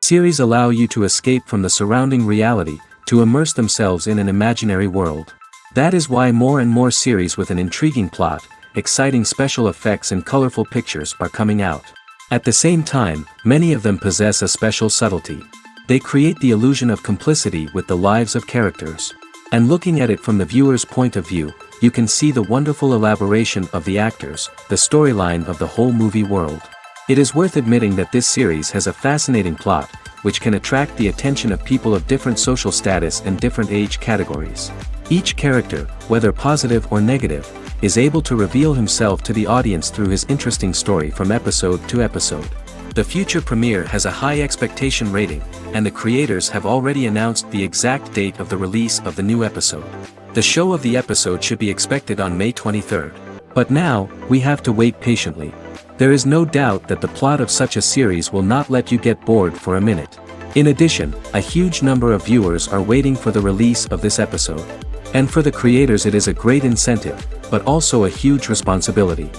Series allow you to escape from the surrounding reality, to immerse themselves in an imaginary world. That is why more and more series with an intriguing plot, exciting special effects and colorful pictures are coming out. At the same time, many of them possess a special subtlety. They create the illusion of complicity with the lives of characters. And looking at it from the viewer's point of view, you can see the wonderful elaboration of the actors, the storyline of the whole movie world. It is worth admitting that this series has a fascinating plot, which can attract the attention of people of different social status and different age categories. Each character, whether positive or negative, is able to reveal himself to the audience through his interesting story from episode to episode. The future premiere has a high expectation rating, and the creators have already announced the exact date of the release of the new episode. The show of the episode should be expected on May 23rd. But now, we have to wait patiently. There is no doubt that the plot of such a series will not let you get bored for a minute. In addition, a huge number of viewers are waiting for the release of this episode. And for the creators it is a great incentive, but also a huge responsibility.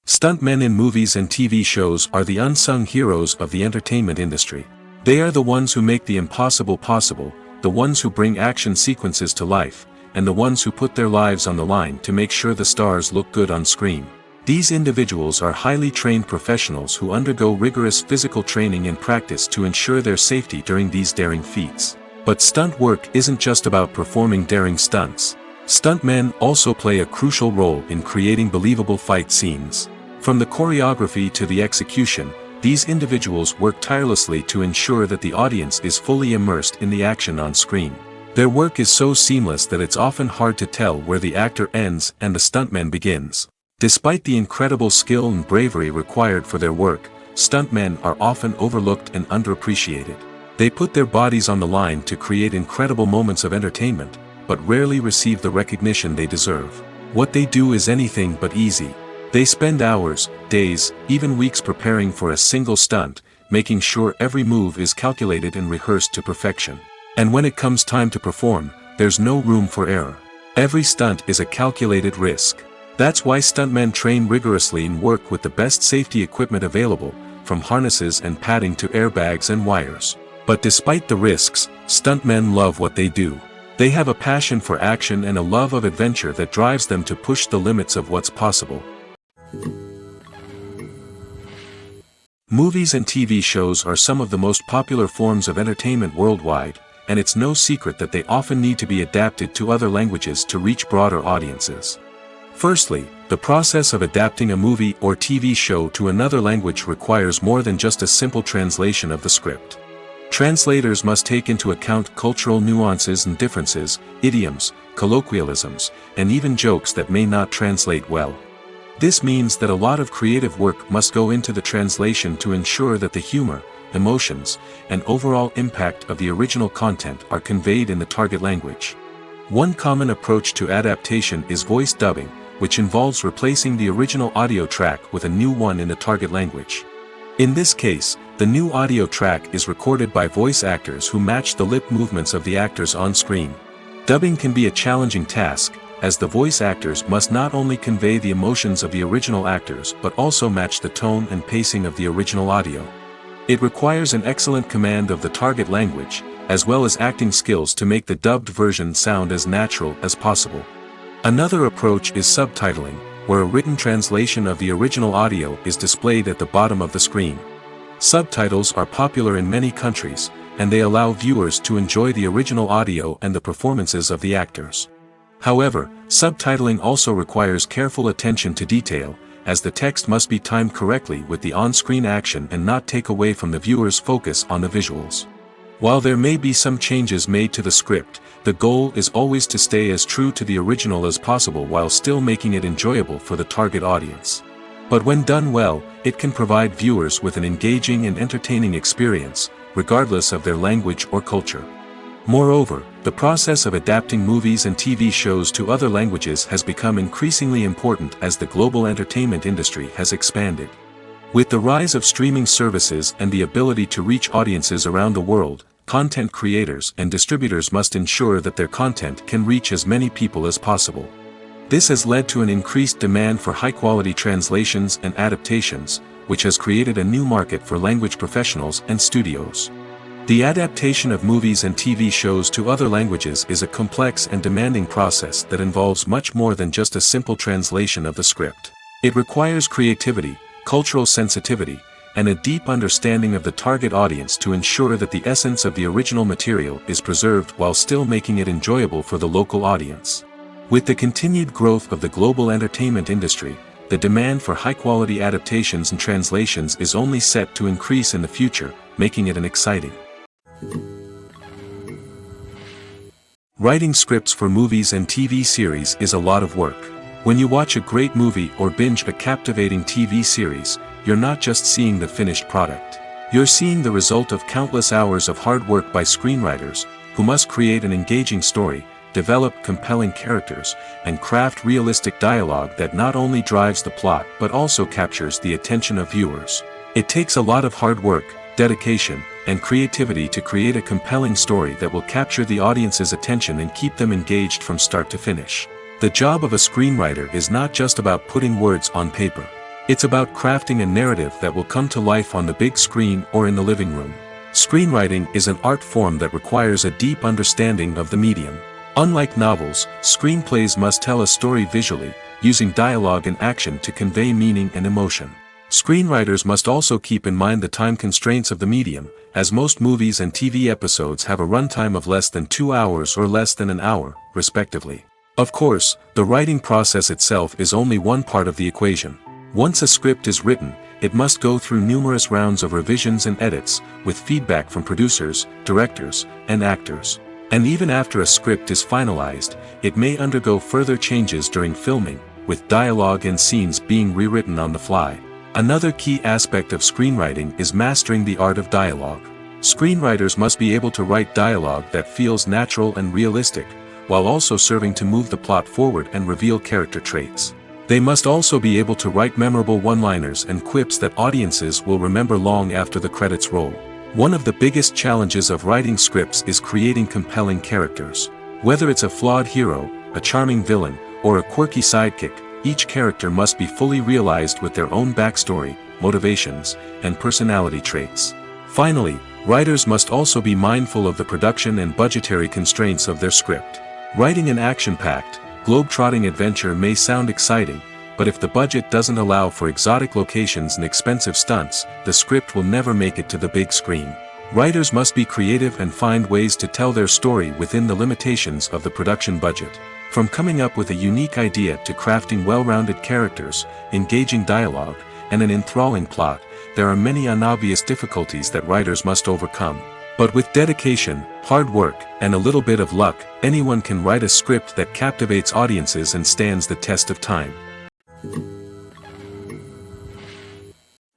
Stuntmen in movies and TV shows are the unsung heroes of the entertainment industry. They are the ones who make the impossible possible, the ones who bring action sequences to life, and the ones who put their lives on the line to make sure the stars look good on screen. These individuals are highly trained professionals who undergo rigorous physical training and practice to ensure their safety during these daring feats. But stunt work isn't just about performing daring stunts. Stuntmen also play a crucial role in creating believable fight scenes. From the choreography to the execution, these individuals work tirelessly to ensure that the audience is fully immersed in the action on screen. Their work is so seamless that it's often hard to tell where the actor ends and the stuntman begins. Despite the incredible skill and bravery required for their work, stuntmen are often overlooked and underappreciated. They put their bodies on the line to create incredible moments of entertainment, but rarely receive the recognition they deserve. What they do is anything but easy. They spend hours, days, even weeks preparing for a single stunt, making sure every move is calculated and rehearsed to perfection. And when it comes time to perform, there's no room for error. Every stunt is a calculated risk. That's why stuntmen train rigorously and work with the best safety equipment available, from harnesses and padding to airbags and wires. But despite the risks, stuntmen love what they do. They have a passion for action and a love of adventure that drives them to push the limits of what's possible. Movies and TV shows are some of the most popular forms of entertainment worldwide, and it's no secret that they often need to be adapted to other languages to reach broader audiences. Firstly, the process of adapting a movie or TV show to another language requires more than just a simple translation of the script. Translators must take into account cultural nuances and differences, idioms, colloquialisms, and even jokes that may not translate well. This means that a lot of creative work must go into the translation to ensure that the humor, emotions, and overall impact of the original content are conveyed in the target language. One common approach to adaptation is voice dubbing, which involves replacing the original audio track with a new one in the target language. In this case, the new audio track is recorded by voice actors who match the lip movements of the actors on screen. Dubbing can be a challenging task, as the voice actors must not only convey the emotions of the original actors but also match the tone and pacing of the original audio. It requires an excellent command of the target language, as well as acting skills to make the dubbed version sound as natural as possible. Another approach is subtitling, where a written translation of the original audio is displayed at the bottom of the screen. Subtitles are popular in many countries, and they allow viewers to enjoy the original audio and the performances of the actors. However, subtitling also requires careful attention to detail, as the text must be timed correctly with the on-screen action and not take away from the viewer's focus on the visuals. While there may be some changes made to the script, the goal is always to stay as true to the original as possible while still making it enjoyable for the target audience. But when done well, it can provide viewers with an engaging and entertaining experience, regardless of their language or culture. Moreover, the process of adapting movies and TV shows to other languages has become increasingly important as the global entertainment industry has expanded. With the rise of streaming services and the ability to reach audiences around the world, content creators and distributors must ensure that their content can reach as many people as possible. This has led to an increased demand for high-quality translations and adaptations, which has created a new market for language professionals and studios. The adaptation of movies and TV shows to other languages is a complex and demanding process that involves much more than just a simple translation of the script. It requires creativity, cultural sensitivity, and a deep understanding of the target audience to ensure that the essence of the original material is preserved while still making it enjoyable for the local audience. With the continued growth of the global entertainment industry, the demand for high-quality adaptations and translations is only set to increase in the future, making it an exciting. Writing scripts for movies and TV series is a lot of work. When you watch a great movie or binge a captivating TV series, you're not just seeing the finished product. You're seeing the result of countless hours of hard work by screenwriters, who must create an engaging story, develop compelling characters, and craft realistic dialogue that not only drives the plot but also captures the attention of viewers. It takes a lot of hard work, dedication, and creativity to create a compelling story that will capture the audience's attention and keep them engaged from start to finish. The job of a screenwriter is not just about putting words on paper. It's about crafting a narrative that will come to life on the big screen or in the living room. Screenwriting is an art form that requires a deep understanding of the medium. Unlike novels, screenplays must tell a story visually, using dialogue and action to convey meaning and emotion. Screenwriters must also keep in mind the time constraints of the medium, as most movies and TV episodes have a runtime of less than 2 hours or less than an hour, respectively. Of course, the writing process itself is only one part of the equation. Once a script is written, it must go through numerous rounds of revisions and edits, with feedback from producers, directors, and actors. And even after a script is finalized, it may undergo further changes during filming, with dialogue and scenes being rewritten on the fly. Another key aspect of screenwriting is mastering the art of dialogue. Screenwriters must be able to write dialogue that feels natural and realistic, while also serving to move the plot forward and reveal character traits. They must also be able to write memorable one-liners and quips that audiences will remember long after the credits roll. One of the biggest challenges of writing scripts is creating compelling characters. Whether it's a flawed hero, a charming villain, or a quirky sidekick, each character must be fully realized with their own backstory, motivations, and personality traits. Finally, writers must also be mindful of the production and budgetary constraints of their script. Writing an action-packed, globe-trotting adventure may sound exciting, but if the budget doesn't allow for exotic locations and expensive stunts, the script will never make it to the big screen. Writers must be creative and find ways to tell their story within the limitations of the production budget. From coming up with a unique idea to crafting well-rounded characters, engaging dialogue, and an enthralling plot, there are many unobvious difficulties that writers must overcome. But with dedication, hard work, and a little bit of luck, anyone can write a script that captivates audiences and stands the test of time.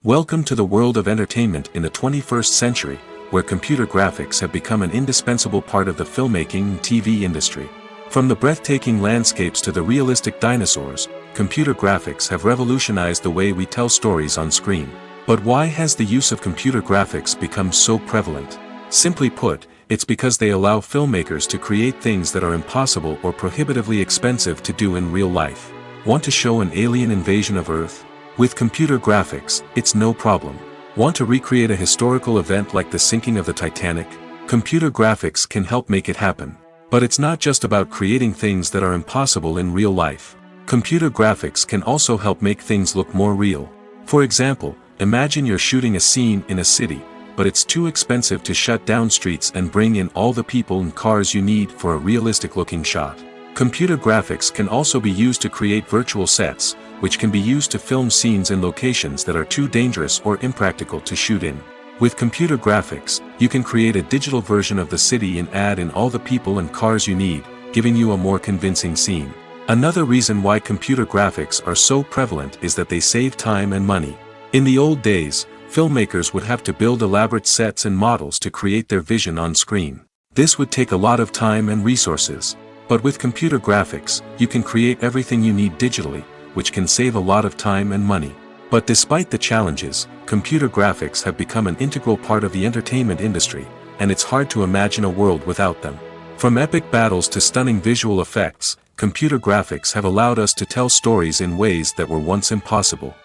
Welcome to the world of entertainment in the 21st century, where computer graphics have become an indispensable part of the filmmaking and TV industry. From the breathtaking landscapes to the realistic dinosaurs, computer graphics have revolutionized the way we tell stories on screen. But why has the use of computer graphics become so prevalent? Simply put, it's because they allow filmmakers to create things that are impossible or prohibitively expensive to do in real life. Want to show an alien invasion of Earth? With computer graphics, it's no problem. Want to recreate a historical event like the sinking of the Titanic? Computer graphics can help make it happen. But it's not just about creating things that are impossible in real life. Computer graphics can also help make things look more real. For example, imagine you're shooting a scene in a city, but it's too expensive to shut down streets and bring in all the people and cars you need for a realistic-looking shot. Computer graphics can also be used to create virtual sets, which can be used to film scenes in locations that are too dangerous or impractical to shoot in. With computer graphics, you can create a digital version of the city and add in all the people and cars you need, giving you a more convincing scene. Another reason why computer graphics are so prevalent is that they save time and money. In the old days, filmmakers would have to build elaborate sets and models to create their vision on screen. This would take a lot of time and resources. But with computer graphics, you can create everything you need digitally, which can save a lot of time and money. But despite the challenges, computer graphics have become an integral part of the entertainment industry, and it's hard to imagine a world without them. From epic battles to stunning visual effects, computer graphics have allowed us to tell stories in ways that were once impossible.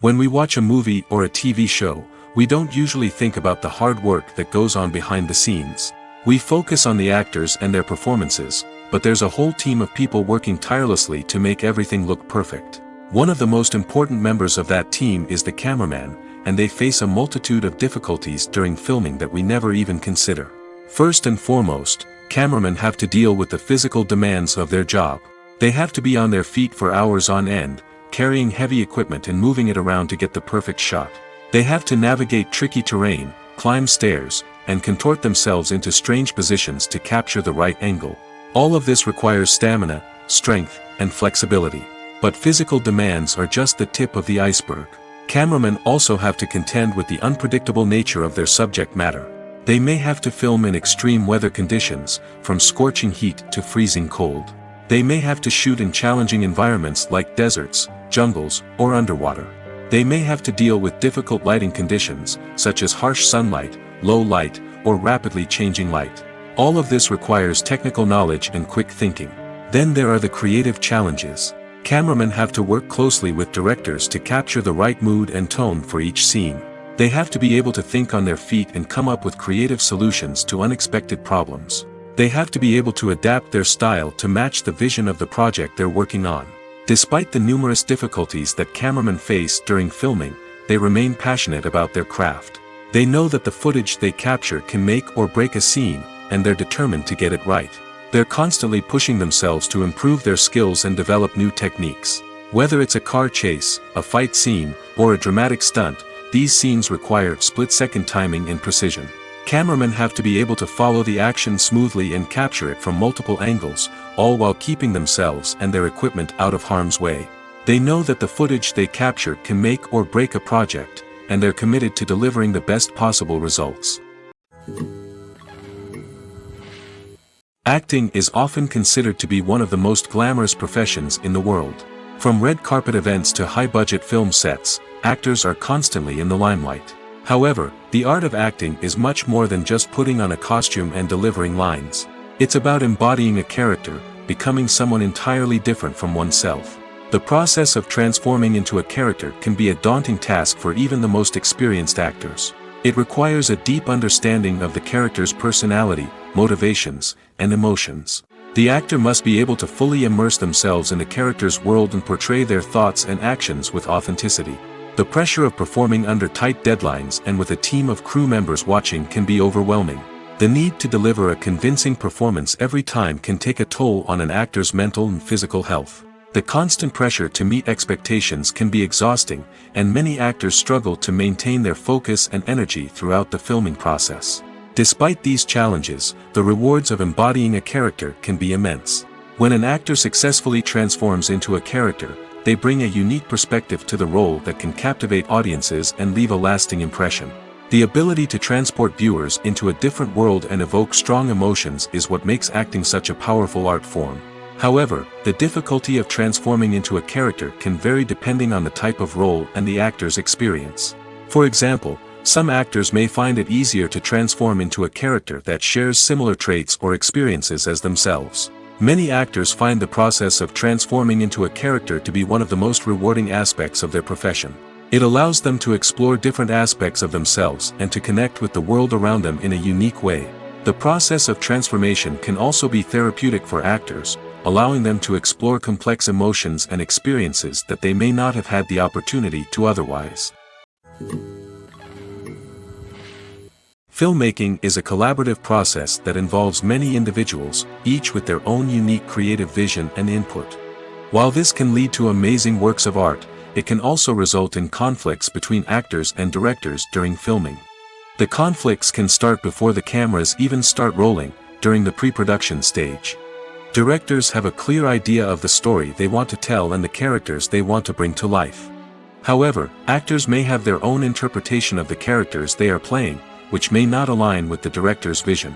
When we watch a movie or a TV show, we don't usually think about the hard work that goes on behind the scenes. We focus on the actors and their performances, but there's a whole team of people working tirelessly to make everything look perfect. One of the most important members of that team is the cameraman, and they face a multitude of difficulties during filming that we never even consider. First and foremost, cameramen have to deal with the physical demands of their job. They have to be on their feet for hours on end, carrying heavy equipment and moving it around to get the perfect shot. They have to navigate tricky terrain, climb stairs, and contort themselves into strange positions to capture the right angle. All of this requires stamina, strength, and flexibility. But physical demands are just the tip of the iceberg. Cameramen also have to contend with the unpredictable nature of their subject matter. They may have to film in extreme weather conditions, from scorching heat to freezing cold. They may have to shoot in challenging environments like deserts, jungles, or underwater. They may have to deal with difficult lighting conditions, such as harsh sunlight, low light, or rapidly changing light. All of this requires technical knowledge and quick thinking. Then there are the creative challenges. Cameramen have to work closely with directors to capture the right mood and tone for each scene. They have to be able to think on their feet and come up with creative solutions to unexpected problems. They have to be able to adapt their style to match the vision of the project they're working on. Despite the numerous difficulties that cameramen face during filming, they remain passionate about their craft. They know that the footage they capture can make or break a scene, and they're determined to get it right. They're constantly pushing themselves to improve their skills and develop new techniques. Whether it's a car chase, a fight scene, or a dramatic stunt, these scenes require split-second timing and precision. Cameramen have to be able to follow the action smoothly and capture it from multiple angles, all while keeping themselves and their equipment out of harm's way. They know that the footage they capture can make or break a project, and they're committed to delivering the best possible results. Acting is often considered to be one of the most glamorous professions in the world. From red carpet events to high-budget film sets, actors are constantly in the limelight. However, the art of acting is much more than just putting on a costume and delivering lines. It's about embodying a character, becoming someone entirely different from oneself. The process of transforming into a character can be a daunting task for even the most experienced actors. It requires a deep understanding of the character's personality, motivations, and emotions. The actor must be able to fully immerse themselves in the character's world and portray their thoughts and actions with authenticity. The pressure of performing under tight deadlines and with a team of crew members watching can be overwhelming. The need to deliver a convincing performance every time can take a toll on an actor's mental and physical health. The constant pressure to meet expectations can be exhausting, and many actors struggle to maintain their focus and energy throughout the filming process. Despite these challenges, the rewards of embodying a character can be immense. When an actor successfully transforms into a character, they bring a unique perspective to the role that can captivate audiences and leave a lasting impression. The ability to transport viewers into a different world and evoke strong emotions is what makes acting such a powerful art form. However, the difficulty of transforming into a character can vary depending on the type of role and the actor's experience. For example, some actors may find it easier to transform into a character that shares similar traits or experiences as themselves. Many actors find the process of transforming into a character to be one of the most rewarding aspects of their profession. It allows them to explore different aspects of themselves and to connect with the world around them in a unique way. The process of transformation can also be therapeutic for actors, allowing them to explore complex emotions and experiences that they may not have had the opportunity to otherwise. Filmmaking is a collaborative process that involves many individuals, each with their own unique creative vision and input. While this can lead to amazing works of art, it can also result in conflicts between actors and directors during filming. The conflicts can start before the cameras even start rolling, during the pre-production stage. Directors have a clear idea of the story they want to tell and the characters they want to bring to life. However, actors may have their own interpretation of the characters they are playing, which may not align with the director's vision.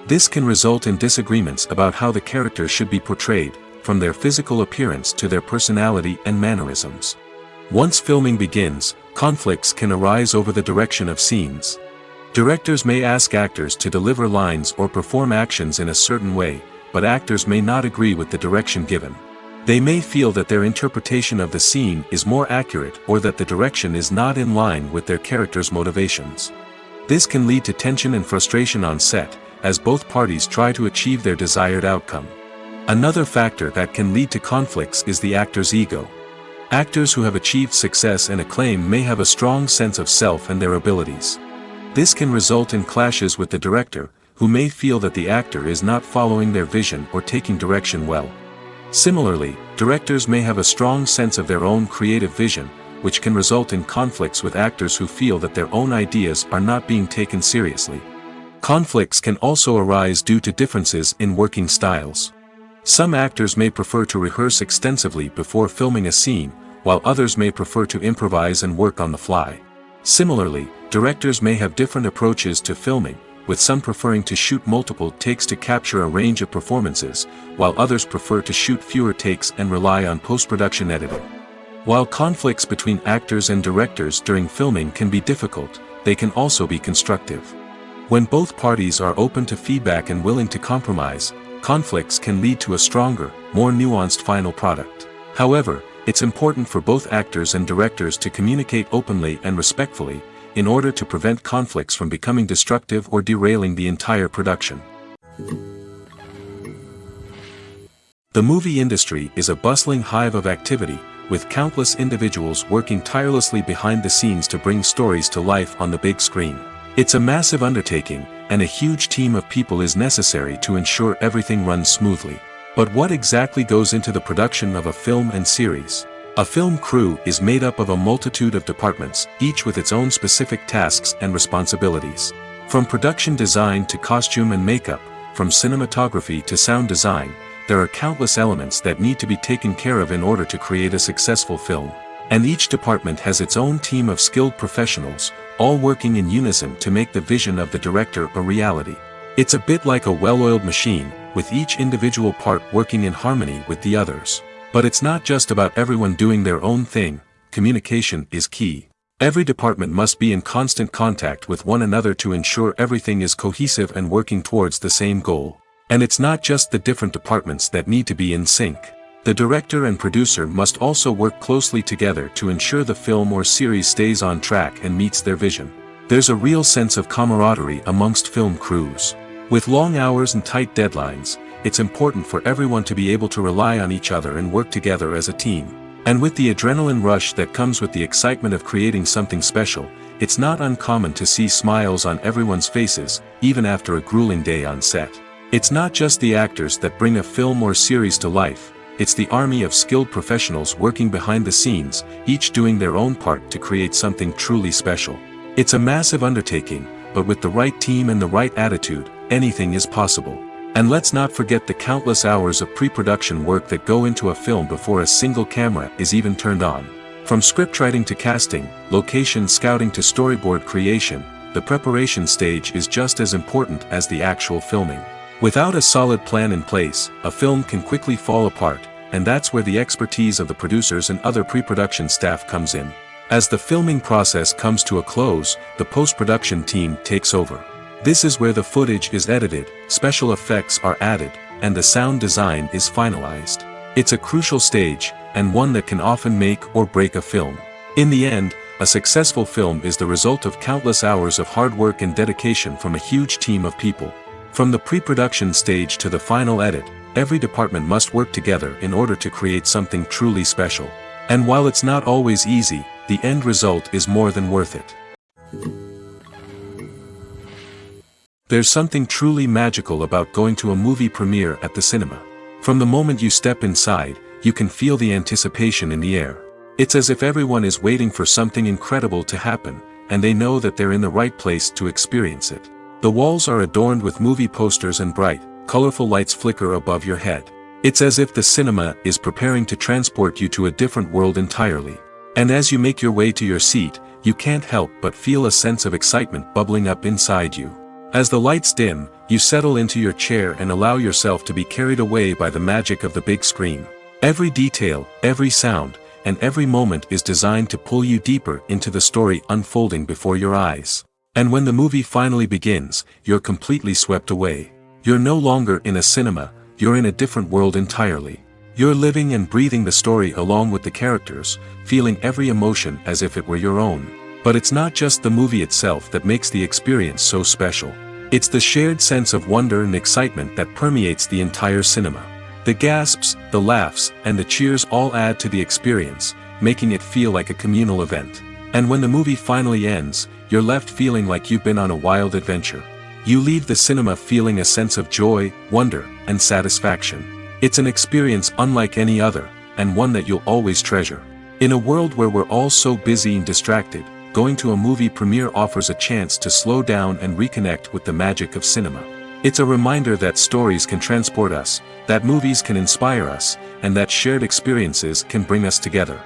This can result in disagreements about how the character should be portrayed, from their physical appearance to their personality and mannerisms. Once filming begins, conflicts can arise over the direction of scenes. Directors may ask actors to deliver lines or perform actions in a certain way, but actors may not agree with the direction given. They may feel that their interpretation of the scene is more accurate or that the direction is not in line with their character's motivations. This can lead to tension and frustration on set, as both parties try to achieve their desired outcome. Another factor that can lead to conflicts is the actor's ego. Actors who have achieved success and acclaim may have a strong sense of self and their abilities. This can result in clashes with the director, who may feel that the actor is not following their vision or taking direction well. Similarly, directors may have a strong sense of their own creative vision, which can result in conflicts with actors who feel that their own ideas are not being taken seriously. Conflicts can also arise due to differences in working styles. Some actors may prefer to rehearse extensively before filming a scene, while others may prefer to improvise and work on the fly. Similarly, directors may have different approaches to filming, with some preferring to shoot multiple takes to capture a range of performances, while others prefer to shoot fewer takes and rely on post-production editing. While conflicts between actors and directors during filming can be difficult, they can also be constructive. When both parties are open to feedback and willing to compromise, conflicts can lead to a stronger, more nuanced final product. However, it's important for both actors and directors to communicate openly and respectfully, in order to prevent conflicts from becoming destructive or derailing the entire production. The movie industry is a bustling hive of activity, with countless individuals working tirelessly behind the scenes to bring stories to life on the big screen. It's a massive undertaking, and a huge team of people is necessary to ensure everything runs smoothly. But what exactly goes into the production of a film and series? A film crew is made up of a multitude of departments, each with its own specific tasks and responsibilities. From production design to costume and makeup, from cinematography to sound design, there are countless elements that need to be taken care of in order to create a successful film. And each department has its own team of skilled professionals, all working in unison to make the vision of the director a reality. It's a bit like a well-oiled machine, with each individual part working in harmony with the others. But it's not just about everyone doing their own thing. Communication is key. Every department must be in constant contact with one another to ensure everything is cohesive and working towards the same goal. And it's not just the different departments that need to be in sync. The director and producer must also work closely together to ensure the film or series stays on track and meets their vision. There's a real sense of camaraderie amongst film crews. With long hours and tight deadlines, it's important for everyone to be able to rely on each other and work together as a team. And with the adrenaline rush that comes with the excitement of creating something special, it's not uncommon to see smiles on everyone's faces, even after a grueling day on set. It's not just the actors that bring a film or series to life. It's the army of skilled professionals working behind the scenes, each doing their own part to create something truly special. It's a massive undertaking, but with the right team and the right attitude, anything is possible. And let's not forget the countless hours of pre-production work that go into a film before a single camera is even turned on. From scriptwriting to casting, location scouting to storyboard creation, the preparation stage is just as important as the actual filming. Without a solid plan in place, a film can quickly fall apart, and that's where the expertise of the producers and other pre-production staff comes in. As the filming process comes to a close, the post-production team takes over. This is where the footage is edited, special effects are added, and the sound design is finalized. It's a crucial stage, and one that can often make or break a film. In the end, a successful film is the result of countless hours of hard work and dedication from a huge team of people. From the pre-production stage to the final edit, every department must work together in order to create something truly special. And while it's not always easy, the end result is more than worth it. There's something truly magical about going to a movie premiere at the cinema. From the moment you step inside, you can feel the anticipation in the air. It's as if everyone is waiting for something incredible to happen, and they know that they're in the right place to experience it. The walls are adorned with movie posters and bright, colorful lights flicker above your head. It's as if the cinema is preparing to transport you to a different world entirely. And as you make your way to your seat, you can't help but feel a sense of excitement bubbling up inside you. As the lights dim, you settle into your chair and allow yourself to be carried away by the magic of the big screen. Every detail, every sound, and every moment is designed to pull you deeper into the story unfolding before your eyes. And when the movie finally begins, you're completely swept away. You're no longer in a cinema, you're in a different world entirely. You're living and breathing the story along with the characters, feeling every emotion as if it were your own. But it's not just the movie itself that makes the experience so special. It's the shared sense of wonder and excitement that permeates the entire cinema. The gasps, the laughs, and the cheers all add to the experience, making it feel like a communal event. And when the movie finally ends, you're left feeling like you've been on a wild adventure. You leave the cinema feeling a sense of joy, wonder, and satisfaction. It's an experience unlike any other, and one that you'll always treasure. In a world where we're all so busy and distracted, going to a movie premiere offers a chance to slow down and reconnect with the magic of cinema. It's a reminder that stories can transport us, that movies can inspire us, and that shared experiences can bring us together.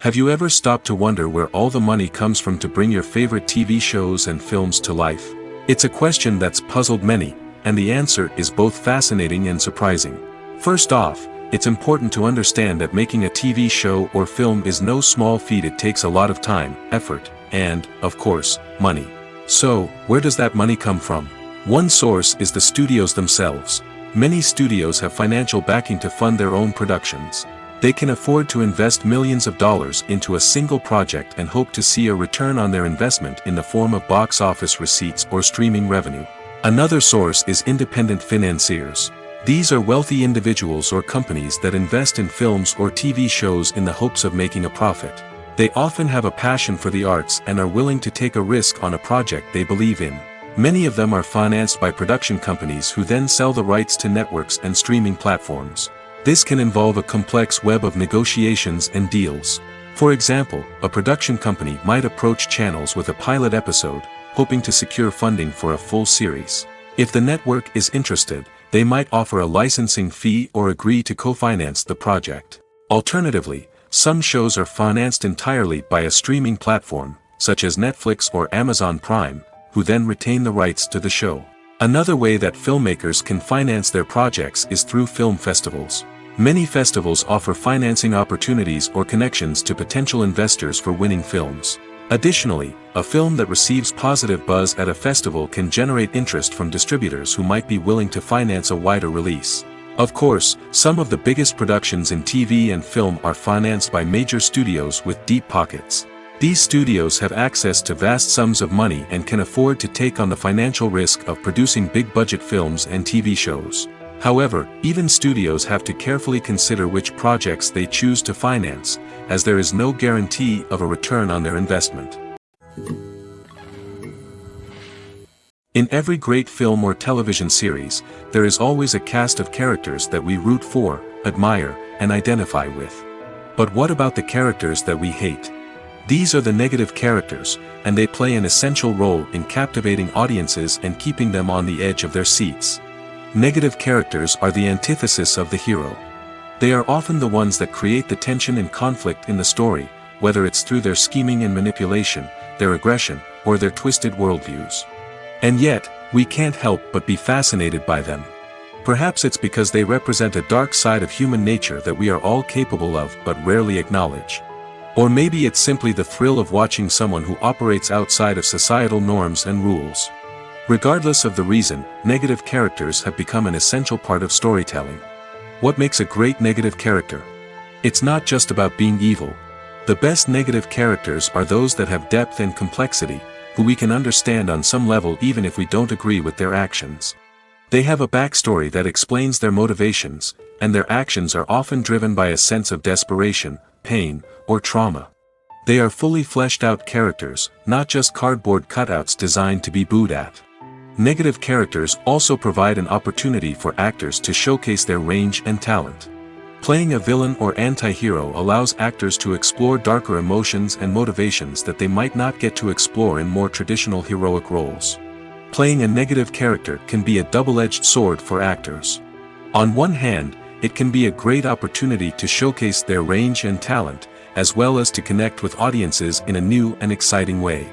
Have you ever stopped to wonder where all the money comes from to bring your favorite TV shows and films to life? It's a question that's puzzled many, and the answer is both fascinating and surprising. First off, it's important to understand that making a TV show or film is no small feat. It takes a lot of time, effort, and, of course, money. So, where does that money come from? One source is the studios themselves. Many studios have financial backing to fund their own productions. They can afford to invest millions of dollars into a single project and hope to see a return on their investment in the form of box office receipts or streaming revenue. Another source is independent financiers. These are wealthy individuals or companies that invest in films or TV shows in the hopes of making a profit. They often have a passion for the arts and are willing to take a risk on a project they believe in. Many of them are financed by production companies who then sell the rights to networks and streaming platforms. This can involve a complex web of negotiations and deals. For example, a production company might approach channels with a pilot episode, hoping to secure funding for a full series. If the network is interested, they might offer a licensing fee or agree to co-finance the project. Alternatively, some shows are financed entirely by a streaming platform, such as Netflix or Amazon Prime, who then retain the rights to the show. Another way that filmmakers can finance their projects is through film festivals. Many festivals offer financing opportunities or connections to potential investors for winning films. Additionally, a film that receives positive buzz at a festival can generate interest from distributors who might be willing to finance a wider release. Of course, some of the biggest productions in TV and film are financed by major studios with deep pockets. These studios have access to vast sums of money and can afford to take on the financial risk of producing big-budget films and TV shows. However, even studios have to carefully consider which projects they choose to finance, as there is no guarantee of a return on their investment. In every great film or television series, there is always a cast of characters that we root for, admire, and identify with. But what about the characters that we hate? These are the negative characters, and they play an essential role in captivating audiences and keeping them on the edge of their seats. Negative characters are the antithesis of the hero. They are often the ones that create the tension and conflict in the story, whether it's through their scheming and manipulation, their aggression, or their twisted worldviews. And yet, we can't help but be fascinated by them. Perhaps it's because they represent a dark side of human nature that we are all capable of but rarely acknowledge. Or maybe it's simply the thrill of watching someone who operates outside of societal norms and rules. Regardless of the reason, negative characters have become an essential part of storytelling. What makes a great negative character? It's not just about being evil. The best negative characters are those that have depth and complexity, who we can understand on some level even if we don't agree with their actions. They have a backstory that explains their motivations, and their actions are often driven by a sense of desperation, pain, or trauma. They are fully fleshed out characters, not just cardboard cutouts designed to be booed at. Negative characters also provide an opportunity for actors to showcase their range and talent. Playing a villain or anti-hero allows actors to explore darker emotions and motivations that they might not get to explore in more traditional heroic roles. Playing a negative character can be a double-edged sword for actors. On one hand, it can be a great opportunity to showcase their range and talent, as well as to connect with audiences in a new and exciting way.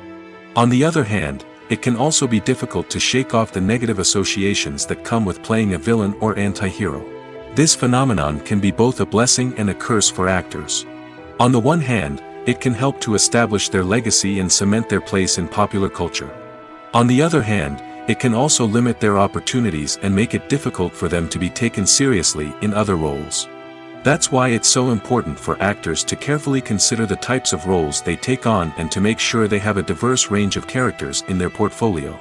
On the other hand, it can also be difficult to shake off the negative associations that come with playing a villain or anti-hero. This phenomenon can be both a blessing and a curse for actors. On the one hand, it can help to establish their legacy and cement their place in popular culture. On the other hand, it can also limit their opportunities and make it difficult for them to be taken seriously in other roles. That's why it's so important for actors to carefully consider the types of roles they take on and to make sure they have a diverse range of characters in their portfolio.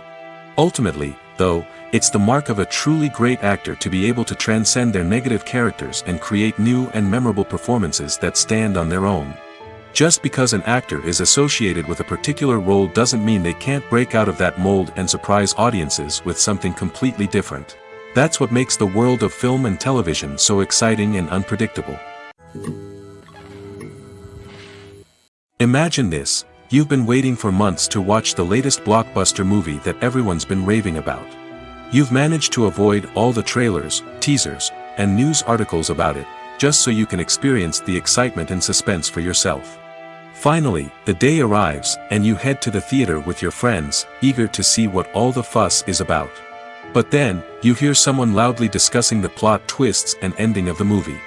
Ultimately, though, it's the mark of a truly great actor to be able to transcend their negative characters and create new and memorable performances that stand on their own. Just because an actor is associated with a particular role doesn't mean they can't break out of that mold and surprise audiences with something completely different. That's what makes the world of film and television so exciting and unpredictable. Imagine this: you've been waiting for months to watch the latest blockbuster movie that everyone's been raving about. You've managed to avoid all the trailers, teasers, and news articles about it, just so you can experience the excitement and suspense for yourself. Finally, the day arrives, and you head to the theater with your friends, eager to see what all the fuss is about. But then, you hear someone loudly discussing the plot twists and ending of the movie.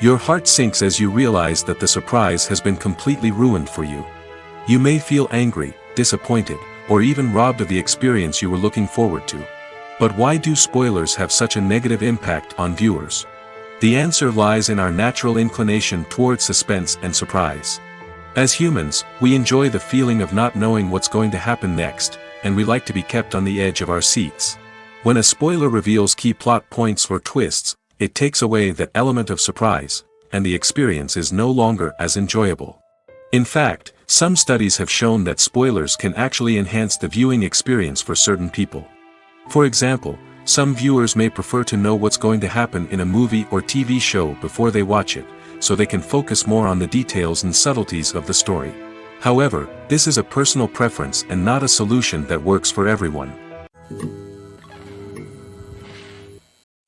Your heart sinks as you realize that the surprise has been completely ruined for you. You may feel angry, disappointed, or even robbed of the experience you were looking forward to. But why do spoilers have such a negative impact on viewers? The answer lies in our natural inclination toward suspense and surprise. As humans, we enjoy the feeling of not knowing what's going to happen next, and we like to be kept on the edge of our seats. When a spoiler reveals key plot points or twists, it takes away that element of surprise, and the experience is no longer as enjoyable. In fact, some studies have shown that spoilers can actually enhance the viewing experience for certain people. For example, some viewers may prefer to know what's going to happen in a movie or TV show before they watch it, so they can focus more on the details and subtleties of the story. However, this is a personal preference and not a solution that works for everyone.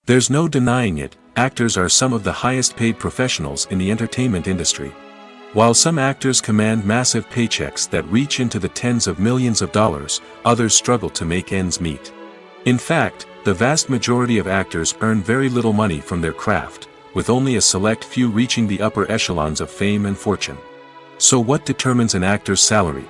There's no denying it, actors are some of the highest paid professionals in the entertainment industry. While some actors command massive paychecks that reach into the tens of millions of dollars, others struggle to make ends meet. In fact, the vast majority of actors earn very little money from their craft, with only a select few reaching the upper echelons of fame and fortune. So what determines an actor's salary?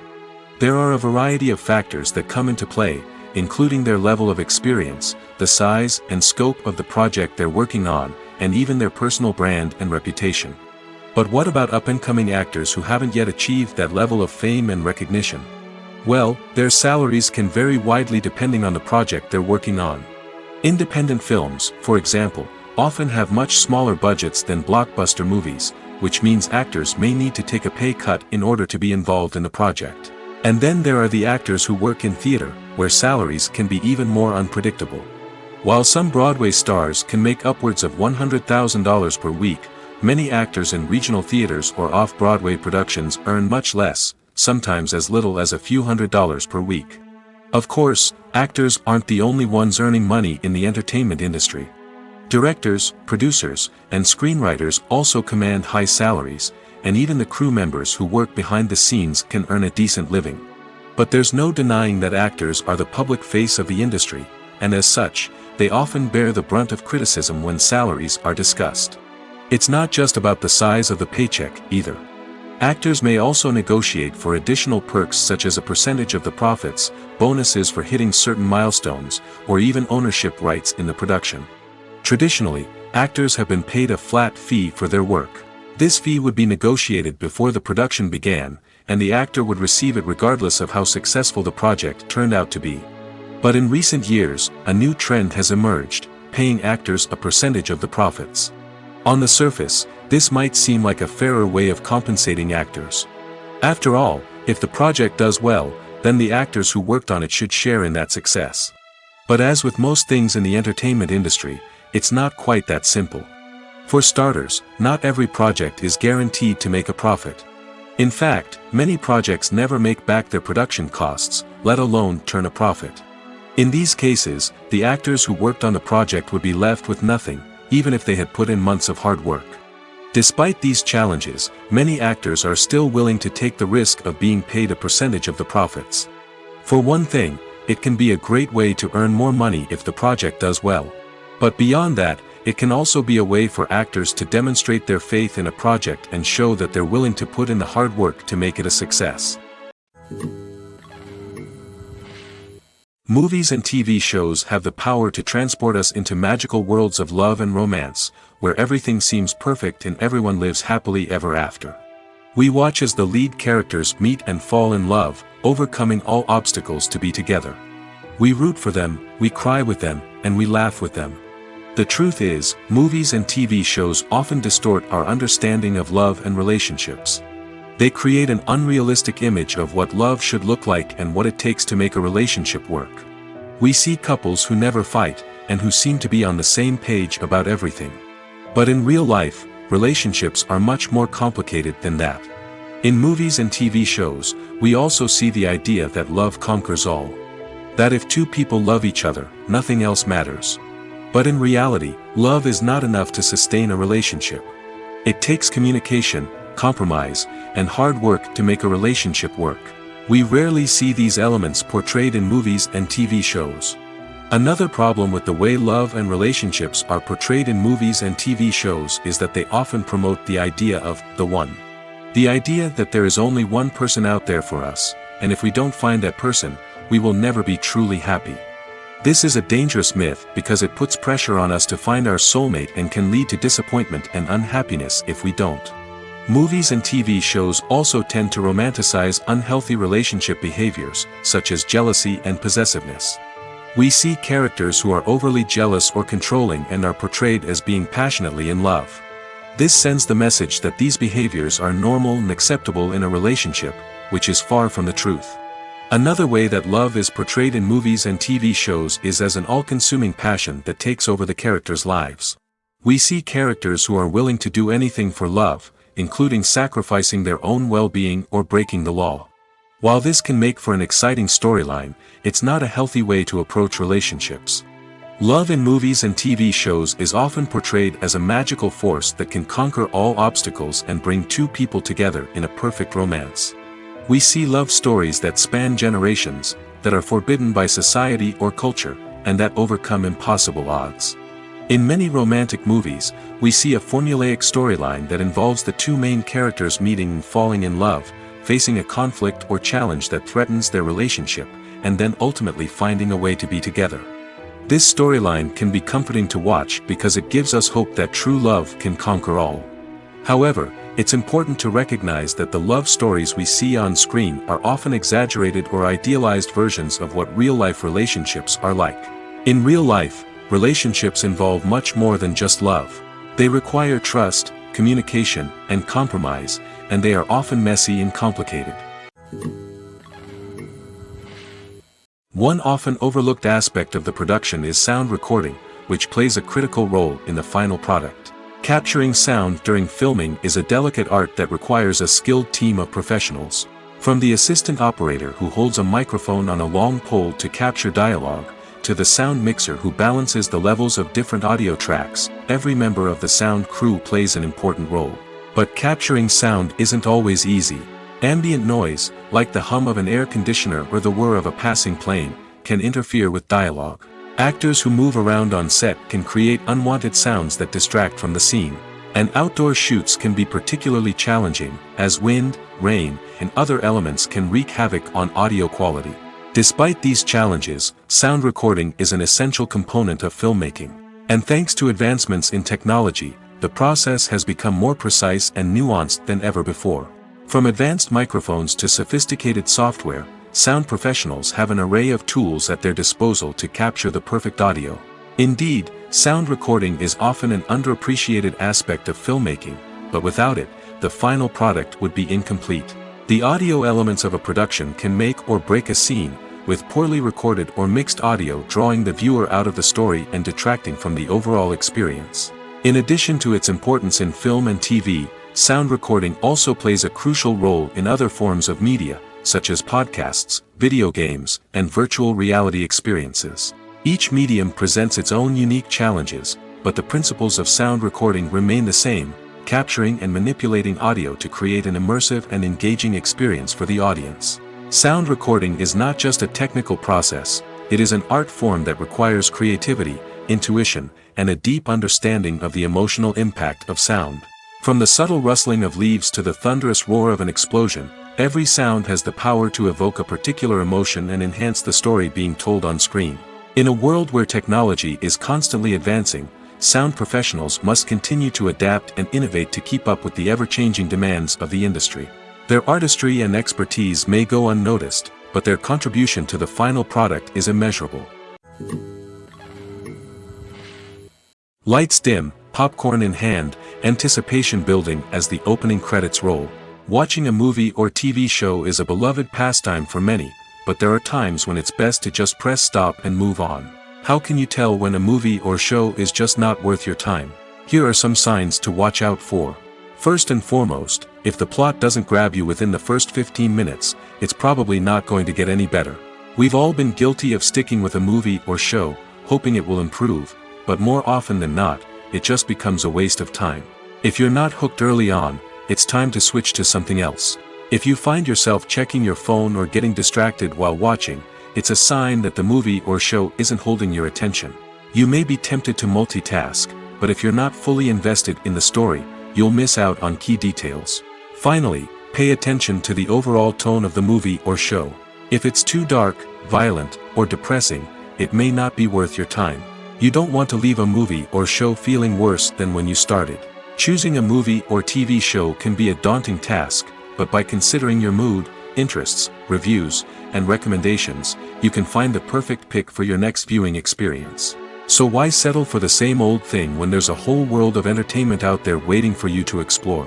There are a variety of factors that come into play, including their level of experience, the size and scope of the project they're working on, and even their personal brand and reputation. But what about up-and-coming actors who haven't yet achieved that level of fame and recognition? Well, their salaries can vary widely depending on the project they're working on. Independent films, for example, often have much smaller budgets than blockbuster movies, which means actors may need to take a pay cut in order to be involved in the project. And then there are the actors who work in theater, where salaries can be even more unpredictable. While some Broadway stars can make upwards of $100,000 per week, many actors in regional theaters or off-Broadway productions earn much less, sometimes as little as a few $100s per week. Of course, actors aren't the only ones earning money in the entertainment industry. Directors, producers, and screenwriters also command high salaries, and even the crew members who work behind the scenes can earn a decent living. But there's no denying that actors are the public face of the industry, and as such, they often bear the brunt of criticism when salaries are discussed. It's not just about the size of the paycheck, either. Actors may also negotiate for additional perks such as a percentage of the profits, bonuses for hitting certain milestones, or even ownership rights in the production. Traditionally, actors have been paid a flat fee for their work. This fee would be negotiated before the production began, and the actor would receive it regardless of how successful the project turned out to be. But in recent years, a new trend has emerged, paying actors a percentage of the profits. On the surface, this might seem like a fairer way of compensating actors. After all, if the project does well, then the actors who worked on it should share in that success. But as with most things in the entertainment industry, it's not quite that simple. For starters, not every project is guaranteed to make a profit. In fact, many projects never make back their production costs, let alone turn a profit. In these cases, the actors who worked on the project would be left with nothing, even if they had put in months of hard work. Despite these challenges, many actors are still willing to take the risk of being paid a percentage of the profits. For one thing, it can be a great way to earn more money if the project does well. But beyond that, it can also be a way for actors to demonstrate their faith in a project and show that they're willing to put in the hard work to make it a success. Movies and TV shows have the power to transport us into magical worlds of love and romance, where everything seems perfect and everyone lives happily ever after. We watch as the lead characters meet and fall in love, overcoming all obstacles to be together. We root for them, we cry with them, and we laugh with them. The truth is, movies and TV shows often distort our understanding of love and relationships. They create an unrealistic image of what love should look like and what it takes to make a relationship work. We see couples who never fight, and who seem to be on the same page about everything. But in real life, relationships are much more complicated than that. In movies and TV shows, we also see the idea that love conquers all. That if two people love each other, nothing else matters. But in reality, love is not enough to sustain a relationship. It takes communication, compromise, and hard work to make a relationship work. We rarely see these elements portrayed in movies and TV shows. Another problem with the way love and relationships are portrayed in movies and TV shows is that they often promote the idea of the one. The idea that there is only one person out there for us, and if we don't find that person, we will never be truly happy. This is a dangerous myth because it puts pressure on us to find our soulmate and can lead to disappointment and unhappiness if we don't. Movies and TV shows also tend to romanticize unhealthy relationship behaviors, such as jealousy and possessiveness. We see characters who are overly jealous or controlling and are portrayed as being passionately in love. This sends the message that these behaviors are normal and acceptable in a relationship, which is far from the truth. Another way that love is portrayed in movies and TV shows is as an all-consuming passion that takes over the characters' lives. We see characters who are willing to do anything for love, including sacrificing their own well-being or breaking the law. While this can make for an exciting storyline, it's not a healthy way to approach relationships. Love in movies and TV shows is often portrayed as a magical force that can conquer all obstacles and bring two people together in a perfect romance. We see love stories that span generations, that are forbidden by society or culture, and that overcome impossible odds. In many romantic movies, we see a formulaic storyline that involves the two main characters meeting and falling in love, facing a conflict or challenge that threatens their relationship, and then ultimately finding a way to be together. This storyline can be comforting to watch because it gives us hope that true love can conquer all. However, it's important to recognize that the love stories we see on screen are often exaggerated or idealized versions of what real-life relationships are like. In real life, relationships involve much more than just love. They require trust, communication, and compromise, and they are often messy and complicated. One often overlooked aspect of the production is sound recording, which plays a critical role in the final product. Capturing sound during filming is a delicate art that requires a skilled team of professionals. From the assistant operator who holds a microphone on a long pole to capture dialogue, to the sound mixer who balances the levels of different audio tracks, every member of the sound crew plays an important role. But capturing sound isn't always easy. Ambient noise, like the hum of an air conditioner or the whir of a passing plane, can interfere with dialogue. Actors who move around on set can create unwanted sounds that distract from the scene. And outdoor shoots can be particularly challenging, as wind, rain, and other elements can wreak havoc on audio quality. Despite these challenges, sound recording is an essential component of filmmaking. And thanks to advancements in technology, the process has become more precise and nuanced than ever before. From advanced microphones to sophisticated software, sound professionals have an array of tools at their disposal to capture the perfect audio. Indeed, sound recording is often an underappreciated aspect of filmmaking, but without it, the final product would be incomplete. The audio elements of a production can make or break a scene, with poorly recorded or mixed audio drawing the viewer out of the story and detracting from the overall experience. In addition to its importance in film and TV, sound recording also plays a crucial role in other forms of media, such as podcasts, video games, and virtual reality experiences. Each medium presents its own unique challenges, but the principles of sound recording remain the same, capturing and manipulating audio to create an immersive and engaging experience for the audience. Sound recording is not just a technical process, it is an art form that requires creativity, intuition, and a deep understanding of the emotional impact of sound. From the subtle rustling of leaves to the thunderous roar of an explosion, Every sound has the power to evoke a particular emotion and enhance the story being told on screen. In a world where technology is constantly advancing, sound professionals must continue to adapt and innovate to keep up with the ever-changing demands of the industry. Their artistry and expertise may go unnoticed, but their contribution to the final product is immeasurable. Lights dim, popcorn in hand, anticipation building as the opening credits roll. Watching a movie or TV show is a beloved pastime for many, but there are times when it's best to just press stop and move on. How can you tell when a movie or show is just not worth your time? Here are some signs to watch out for. First and foremost, if the plot doesn't grab you within the first 15 minutes, it's probably not going to get any better. We've all been guilty of sticking with a movie or show, hoping it will improve, but more often than not, it just becomes a waste of time. If you're not hooked early on, it's time to switch to something else. If you find yourself checking your phone or getting distracted while watching, it's a sign that the movie or show isn't holding your attention. You may be tempted to multitask, but if you're not fully invested in the story, you'll miss out on key details. Finally, pay attention to the overall tone of the movie or show. If it's too dark, violent, or depressing, it may not be worth your time. You don't want to leave a movie or show feeling worse than when you started. Choosing a movie or TV show can be a daunting task, but by considering your mood, interests, reviews, and recommendations, you can find the perfect pick for your next viewing experience. So why settle for the same old thing when there's a whole world of entertainment out there waiting for you to explore?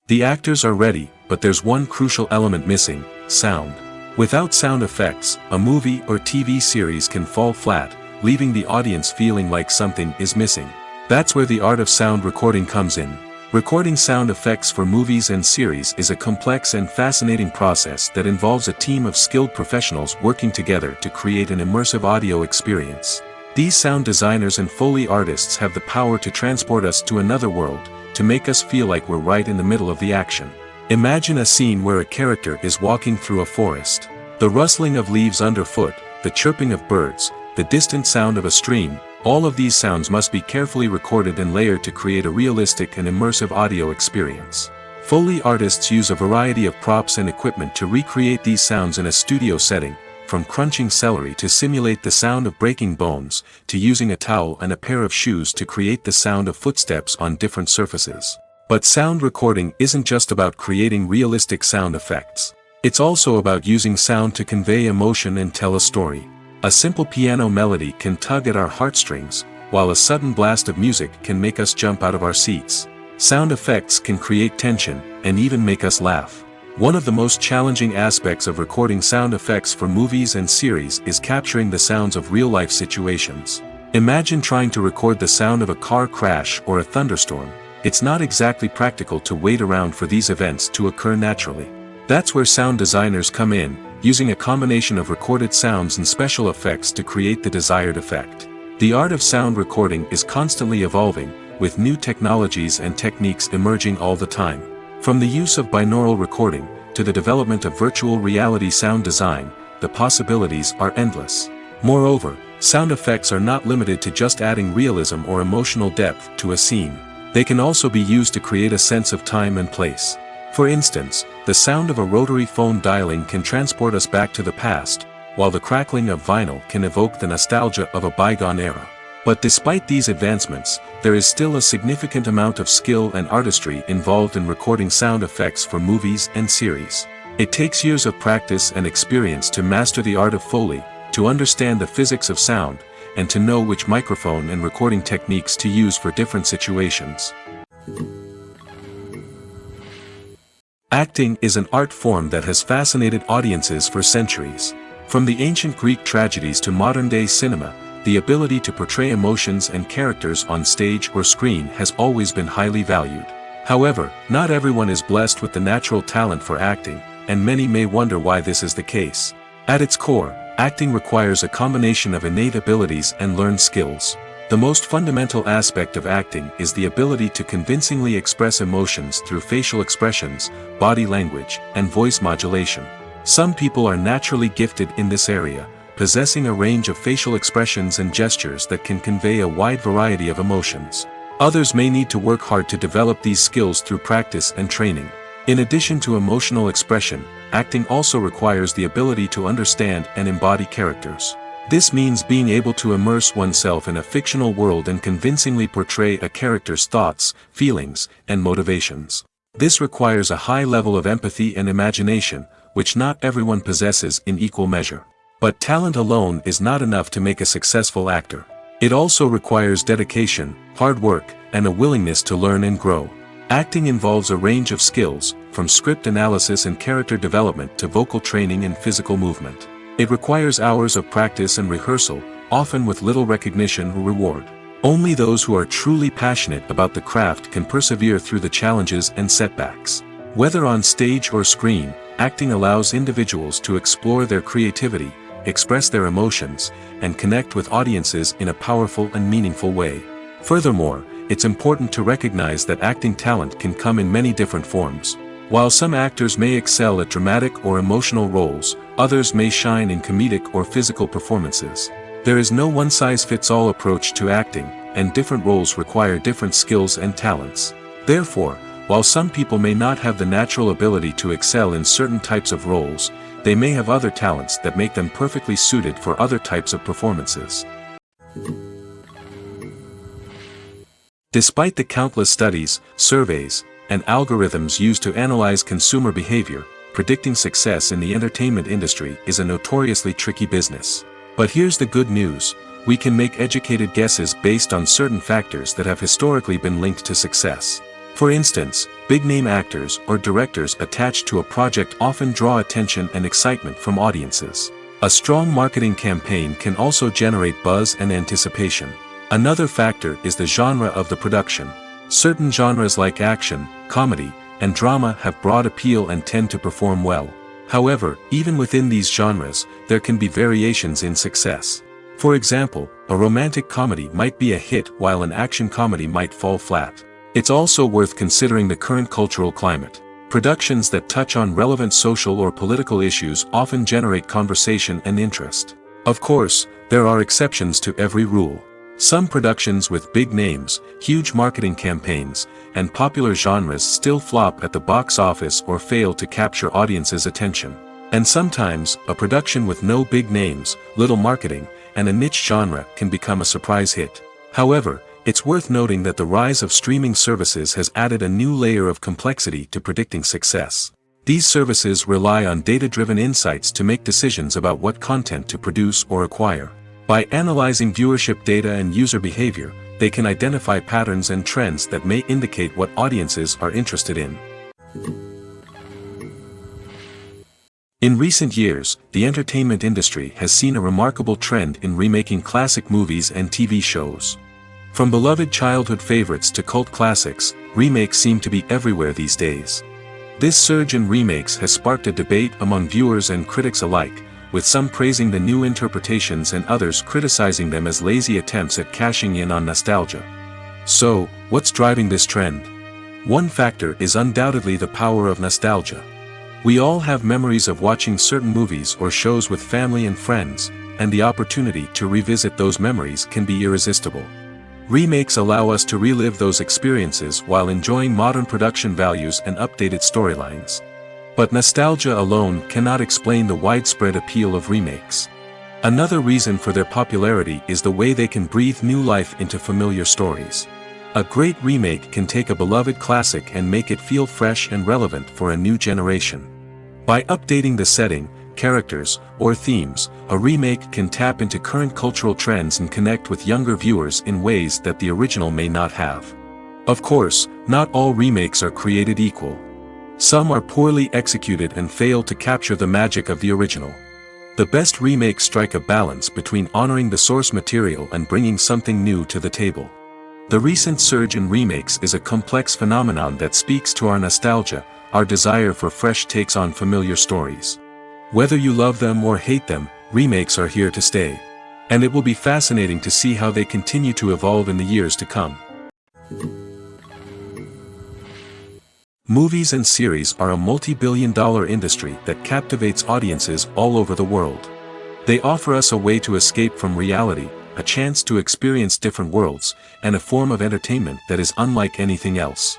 The actors are ready, but there's one crucial element missing: sound. Without sound effects, a movie or TV series can fall flat, leaving the audience feeling like something is missing. That's where the art of sound recording comes in. Recording sound effects for movies and series is a complex and fascinating process that involves a team of skilled professionals working together to create an immersive audio experience. These sound designers and Foley artists have the power to transport us to another world, to make us feel like we're right in the middle of the action. Imagine a scene where a character is walking through a forest. The rustling of leaves underfoot, the chirping of birds, the distant sound of a stream, all of these sounds must be carefully recorded and layered to create a realistic and immersive audio experience. Foley artists use a variety of props and equipment to recreate these sounds in a studio setting, from crunching celery to simulate the sound of breaking bones, to using a towel and a pair of shoes to create the sound of footsteps on different surfaces. But sound recording isn't just about creating realistic sound effects. It's also about using sound to convey emotion and tell a story. A simple piano melody can tug at our heartstrings, while a sudden blast of music can make us jump out of our seats. Sound effects can create tension, and even make us laugh. One of the most challenging aspects of recording sound effects for movies and series is capturing the sounds of real-life situations. Imagine trying to record the sound of a car crash or a thunderstorm. It's not exactly practical to wait around for these events to occur naturally. That's where sound designers come in, using a combination of recorded sounds and special effects to create the desired effect. The art of sound recording is constantly evolving, with new technologies and techniques emerging all the time. From the use of binaural recording, to the development of virtual reality sound design, the possibilities are endless. Moreover, sound effects are not limited to just adding realism or emotional depth to a scene. They can also be used to create a sense of time and place. For instance, the sound of a rotary phone dialing can transport us back to the past, while the crackling of vinyl can evoke the nostalgia of a bygone era. But despite these advancements, there is still a significant amount of skill and artistry involved in recording sound effects for movies and series. It takes years of practice and experience to master the art of Foley, to understand the physics of sound, and to know which microphone and recording techniques to use for different situations. Acting is an art form that has fascinated audiences for centuries. From the ancient Greek tragedies to modern-day cinema, the ability to portray emotions and characters on stage or screen has always been highly valued. However, not everyone is blessed with the natural talent for acting, and many may wonder why this is the case. At its core, acting requires a combination of innate abilities and learned skills. The most fundamental aspect of acting is the ability to convincingly express emotions through facial expressions, body language, and voice modulation. Some people are naturally gifted in this area, possessing a range of facial expressions and gestures that can convey a wide variety of emotions. Others may need to work hard to develop these skills through practice and training. In addition to emotional expression, acting also requires the ability to understand and embody characters. This means being able to immerse oneself in a fictional world and convincingly portray a character's thoughts, feelings, and motivations. This requires a high level of empathy and imagination, which not everyone possesses in equal measure. But talent alone is not enough to make a successful actor. It also requires dedication, hard work, and a willingness to learn and grow. Acting involves a range of skills, from script analysis and character development to vocal training and physical movement. It requires hours of practice and rehearsal, often with little recognition or reward. Only those who are truly passionate about the craft can persevere through the challenges and setbacks. Whether on stage or screen, acting allows individuals to explore their creativity, express their emotions, and connect with audiences in a powerful and meaningful way. Furthermore, it's important to recognize that acting talent can come in many different forms. While some actors may excel at dramatic or emotional roles, others may shine in comedic or physical performances. There is no one-size-fits-all approach to acting, and different roles require different skills and talents. Therefore, while some people may not have the natural ability to excel in certain types of roles, they may have other talents that make them perfectly suited for other types of performances. Despite the countless studies, surveys, and algorithms used to analyze consumer behavior, predicting success in the entertainment industry is a notoriously tricky business. But here's the good news: we can make educated guesses based on certain factors that have historically been linked to success. For instance, big-name actors or directors attached to a project often draw attention and excitement from audiences. A strong marketing campaign can also generate buzz and anticipation. Another factor is the genre of the production. Certain genres like action, comedy, and drama have broad appeal and tend to perform well. However, even within these genres, there can be variations in success. For example, a romantic comedy might be a hit while an action comedy might fall flat. It's also worth considering the current cultural climate. Productions that touch on relevant social or political issues often generate conversation and interest. Of course, there are exceptions to every rule. Some productions with big names, huge marketing campaigns, and popular genres still flop at the box office or fail to capture audiences' attention. And sometimes, a production with no big names, little marketing, and a niche genre can become a surprise hit. However, it's worth noting that the rise of streaming services has added a new layer of complexity to predicting success. These services rely on data-driven insights to make decisions about what content to produce or acquire. By analyzing viewership data and user behavior, they can identify patterns and trends that may indicate what audiences are interested in. In recent years, the entertainment industry has seen a remarkable trend in remaking classic movies and TV shows. From beloved childhood favorites to cult classics, remakes seem to be everywhere these days. This surge in remakes has sparked a debate among viewers and critics alike, with some praising the new interpretations and others criticizing them as lazy attempts at cashing in on nostalgia. So, what's driving this trend? One factor is undoubtedly the power of nostalgia. We all have memories of watching certain movies or shows with family and friends, and the opportunity to revisit those memories can be irresistible. Remakes allow us to relive those experiences while enjoying modern production values and updated storylines. But nostalgia alone cannot explain the widespread appeal of remakes. Another reason for their popularity is the way they can breathe new life into familiar stories. A great remake can take a beloved classic and make it feel fresh and relevant for a new generation. By updating the setting, characters, or themes, a remake can tap into current cultural trends and connect with younger viewers in ways that the original may not have. Of course, not all remakes are created equal. Some are poorly executed and fail to capture the magic of the original. The best remakes strike a balance between honoring the source material and bringing something new to the table. The recent surge in remakes is a complex phenomenon that speaks to our nostalgia, our desire for fresh takes on familiar stories. Whether you love them or hate them, remakes are here to stay. And it will be fascinating to see how they continue to evolve in the years to come. Movies and series are a multi-billion-dollar industry that captivates audiences all over the world. They offer us a way to escape from reality, a chance to experience different worlds, and a form of entertainment that is unlike anything else.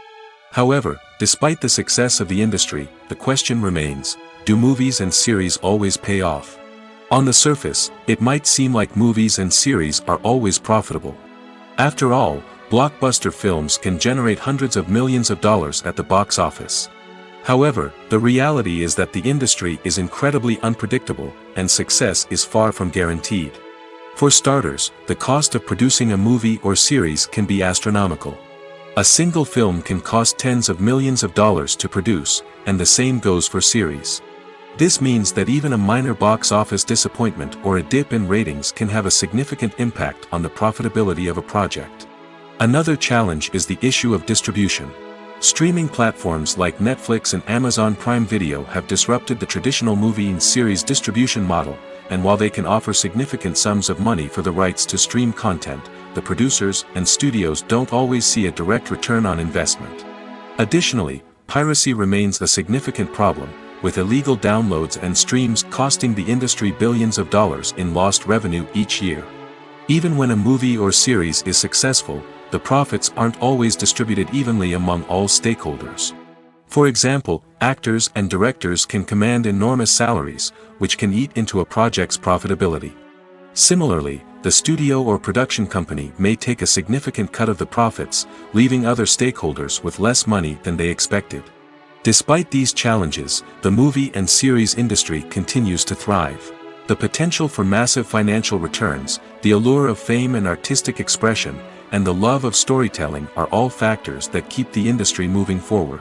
However, despite the success of the industry, the question remains, do movies and series always pay off? On the surface, it might seem like movies and series are always profitable. After all, blockbuster films can generate hundreds of millions of dollars at the box office. However, the reality is that the industry is incredibly unpredictable, and success is far from guaranteed. For starters, the cost of producing a movie or series can be astronomical. A single film can cost tens of millions of dollars to produce, and the same goes for series. This means that even a minor box office disappointment or a dip in ratings can have a significant impact on the profitability of a project. Another challenge is the issue of distribution. Streaming platforms like Netflix and Amazon Prime Video have disrupted the traditional movie and series distribution model, and while they can offer significant sums of money for the rights to stream content, the producers and studios don't always see a direct return on investment. Additionally, piracy remains a significant problem, with illegal downloads and streams costing the industry billions of dollars in lost revenue each year. Even when a movie or series is successful, the profits aren't always distributed evenly among all stakeholders. For example, actors and directors can command enormous salaries, which can eat into a project's profitability. Similarly, the studio or production company may take a significant cut of the profits, leaving other stakeholders with less money than they expected. Despite these challenges, the movie and series industry continues to thrive. The potential for massive financial returns, the allure of fame and artistic expression, and the love of storytelling are all factors that keep the industry moving forward.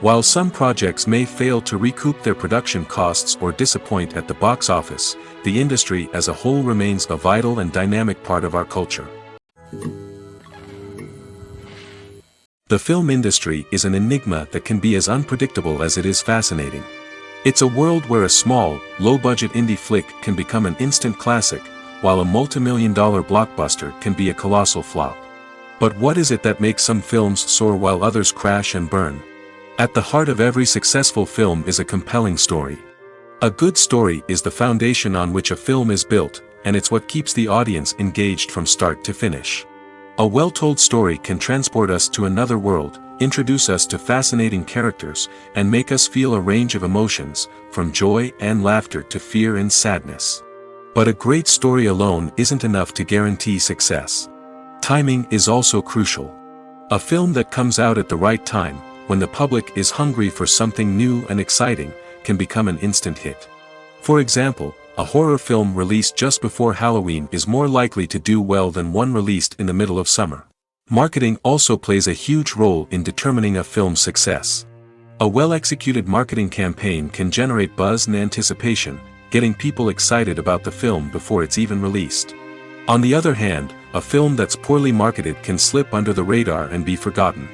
While some projects may fail to recoup their production costs or disappoint at the box office, the industry as a whole remains a vital and dynamic part of our culture. The film industry is an enigma that can be as unpredictable as it is fascinating. It's a world where a small, low-budget indie flick can become an instant classic, while a multi-million-dollar blockbuster can be a colossal flop. But what is it that makes some films soar while others crash and burn? At the heart of every successful film is a compelling story. A good story is the foundation on which a film is built, and it's what keeps the audience engaged from start to finish. A well-told story can transport us to another world, introduce us to fascinating characters, and make us feel a range of emotions, from joy and laughter to fear and sadness. But a great story alone isn't enough to guarantee success. Timing is also crucial. A film that comes out at the right time, when the public is hungry for something new and exciting, can become an instant hit. For example, a horror film released just before Halloween is more likely to do well than one released in the middle of summer. Marketing also plays a huge role in determining a film's success. A well-executed marketing campaign can generate buzz and anticipation, getting people excited about the film before it's even released. On the other hand, a film that's poorly marketed can slip under the radar and be forgotten.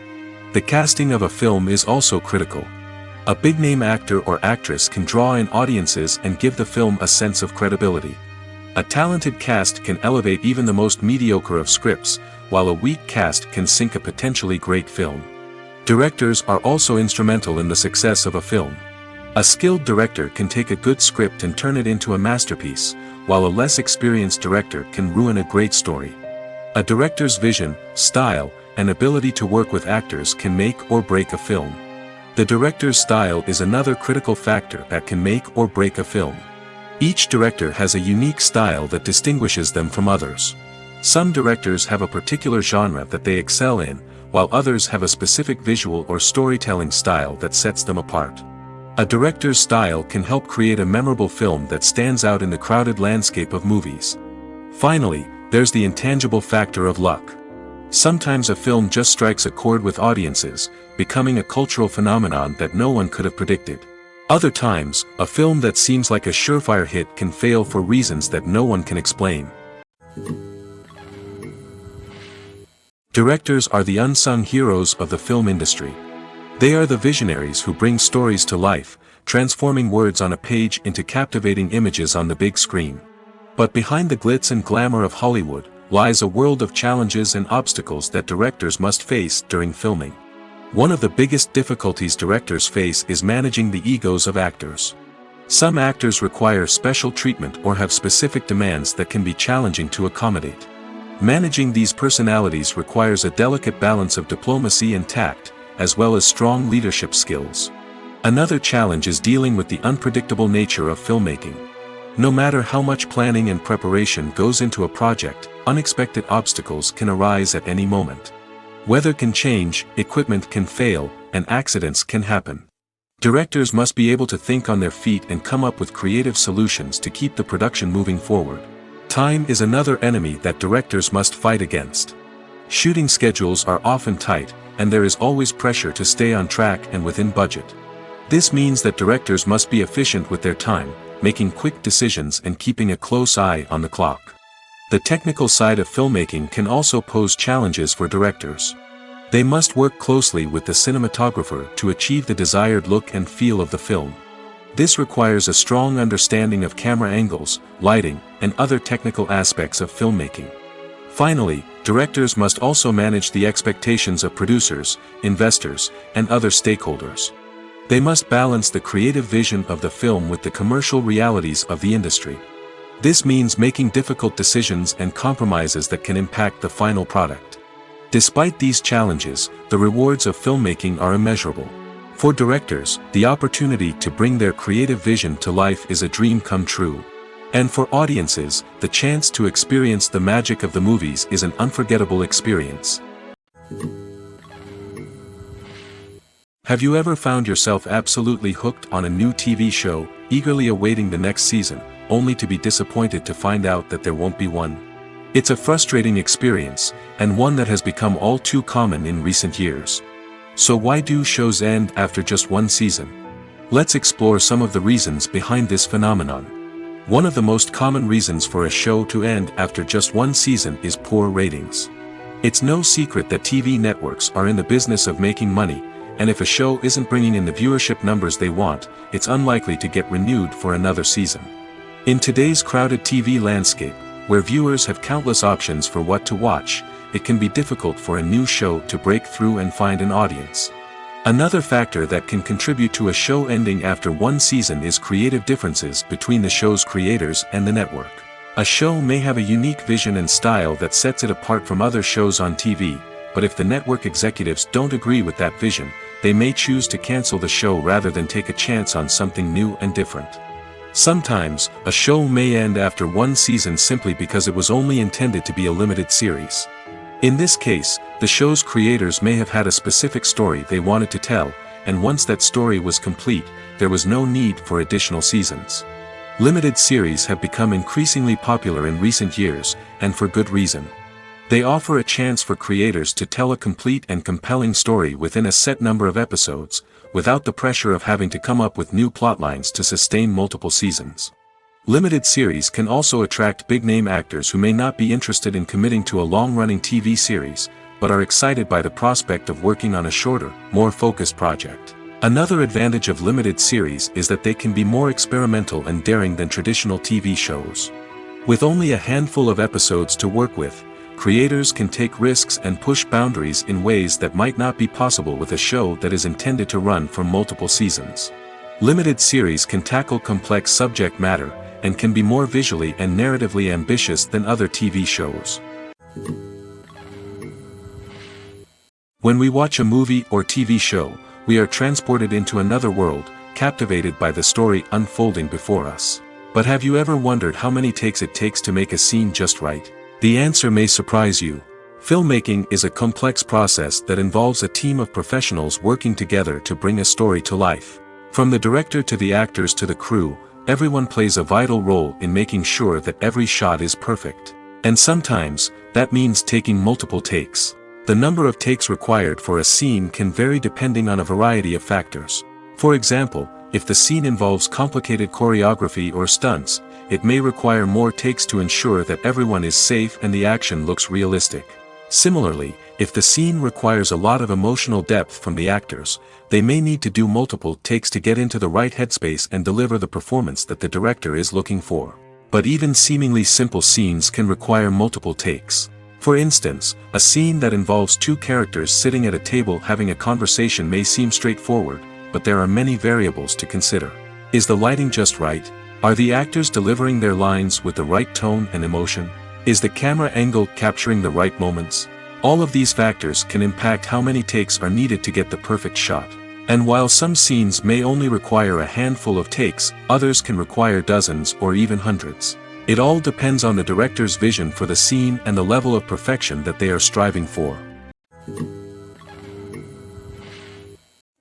The casting of a film is also critical. A big-name actor or actress can draw in audiences and give the film a sense of credibility. A talented cast can elevate even the most mediocre of scripts, while a weak cast can sink a potentially great film. Directors are also instrumental in the success of a film. A skilled director can take a good script and turn it into a masterpiece, while a less experienced director can ruin a great story. A director's vision, style, and ability to work with actors can make or break a film. The director's style is another critical factor that can make or break a film. Each director has a unique style that distinguishes them from others. Some directors have a particular genre that they excel in, while others have a specific visual or storytelling style that sets them apart. A director's style can help create a memorable film that stands out in the crowded landscape of movies. Finally, there's the intangible factor of luck. Sometimes a film just strikes a chord with audiences, becoming a cultural phenomenon that no one could have predicted. Other times, a film that seems like a surefire hit can fail for reasons that no one can explain. Directors are the unsung heroes of the film industry. They are the visionaries who bring stories to life, transforming words on a page into captivating images on the big screen. But behind the glitz and glamour of Hollywood, lies a world of challenges and obstacles that directors must face during filming. One of the biggest difficulties directors face is managing the egos of actors. Some actors require special treatment or have specific demands that can be challenging to accommodate. Managing these personalities requires a delicate balance of diplomacy and tact, as well as strong leadership skills. Another challenge is dealing with the unpredictable nature of filmmaking. No matter how much planning and preparation goes into a project, unexpected obstacles can arise at any moment. Weather can change, equipment can fail, and accidents can happen. Directors must be able to think on their feet and come up with creative solutions to keep the production moving forward. Time is another enemy that directors must fight against. Shooting schedules are often tight, and there is always pressure to stay on track and within budget. This means that directors must be efficient with their time, making quick decisions and keeping a close eye on the clock. The technical side of filmmaking can also pose challenges for directors. They must work closely with the cinematographer to achieve the desired look and feel of the film. This requires a strong understanding of camera angles, lighting, and other technical aspects of filmmaking. Finally, directors must also manage the expectations of producers, investors, and other stakeholders. They must balance the creative vision of the film with the commercial realities of the industry. This means making difficult decisions and compromises that can impact the final product. Despite these challenges, the rewards of filmmaking are immeasurable. For directors, the opportunity to bring their creative vision to life is a dream come true. And for audiences, the chance to experience the magic of the movies is an unforgettable experience. Have you ever found yourself absolutely hooked on a new TV show, eagerly awaiting the next season, only to be disappointed to find out that there won't be one? It's a frustrating experience, and one that has become all too common in recent years. So why do shows end after just one season? Let's explore some of the reasons behind this phenomenon. One of the most common reasons for a show to end after just one season is poor ratings. It's no secret that TV networks are in the business of making money, and if a show isn't bringing in the viewership numbers they want, it's unlikely to get renewed for another season. In today's crowded TV landscape, where viewers have countless options for what to watch, it can be difficult for a new show to break through and find an audience. Another factor that can contribute to a show ending after one season is creative differences between the show's creators and the network. A show may have a unique vision and style that sets it apart from other shows on TV, but if the network executives don't agree with that vision, they may choose to cancel the show rather than take a chance on something new and different. Sometimes, a show may end after one season simply because it was only intended to be a limited series. In this case, the show's creators may have had a specific story they wanted to tell, and once that story was complete, there was no need for additional seasons. Limited series have become increasingly popular in recent years, and for good reason. They offer a chance for creators to tell a complete and compelling story within a set number of episodes, without the pressure of having to come up with new plotlines to sustain multiple seasons. Limited series can also attract big-name actors who may not be interested in committing to a long-running TV series, but are excited by the prospect of working on a shorter, more focused project. Another advantage of limited series is that they can be more experimental and daring than traditional TV shows. With only a handful of episodes to work with, creators can take risks and push boundaries in ways that might not be possible with a show that is intended to run for multiple seasons. Limited series can tackle complex subject matter, and can be more visually and narratively ambitious than other TV shows. When we watch a movie or TV show, we are transported into another world, captivated by the story unfolding before us. But have you ever wondered how many takes it takes to make a scene just right? The answer may surprise you. Filmmaking is a complex process that involves a team of professionals working together to bring a story to life. From the director to the actors to the crew, everyone plays a vital role in making sure that every shot is perfect. And sometimes, that means taking multiple takes. The number of takes required for a scene can vary depending on a variety of factors. For example, if the scene involves complicated choreography or stunts, it may require more takes to ensure that everyone is safe and the action looks realistic. Similarly, if the scene requires a lot of emotional depth from the actors, they may need to do multiple takes to get into the right headspace and deliver the performance that the director is looking for. But even seemingly simple scenes can require multiple takes. For instance, a scene that involves two characters sitting at a table having a conversation may seem straightforward, but there are many variables to consider. Is the lighting just right? Are the actors delivering their lines with the right tone and emotion? Is the camera angle capturing the right moments? All of these factors can impact how many takes are needed to get the perfect shot. And while some scenes may only require a handful of takes, others can require dozens or even hundreds. It all depends on the director's vision for the scene and the level of perfection that they are striving for.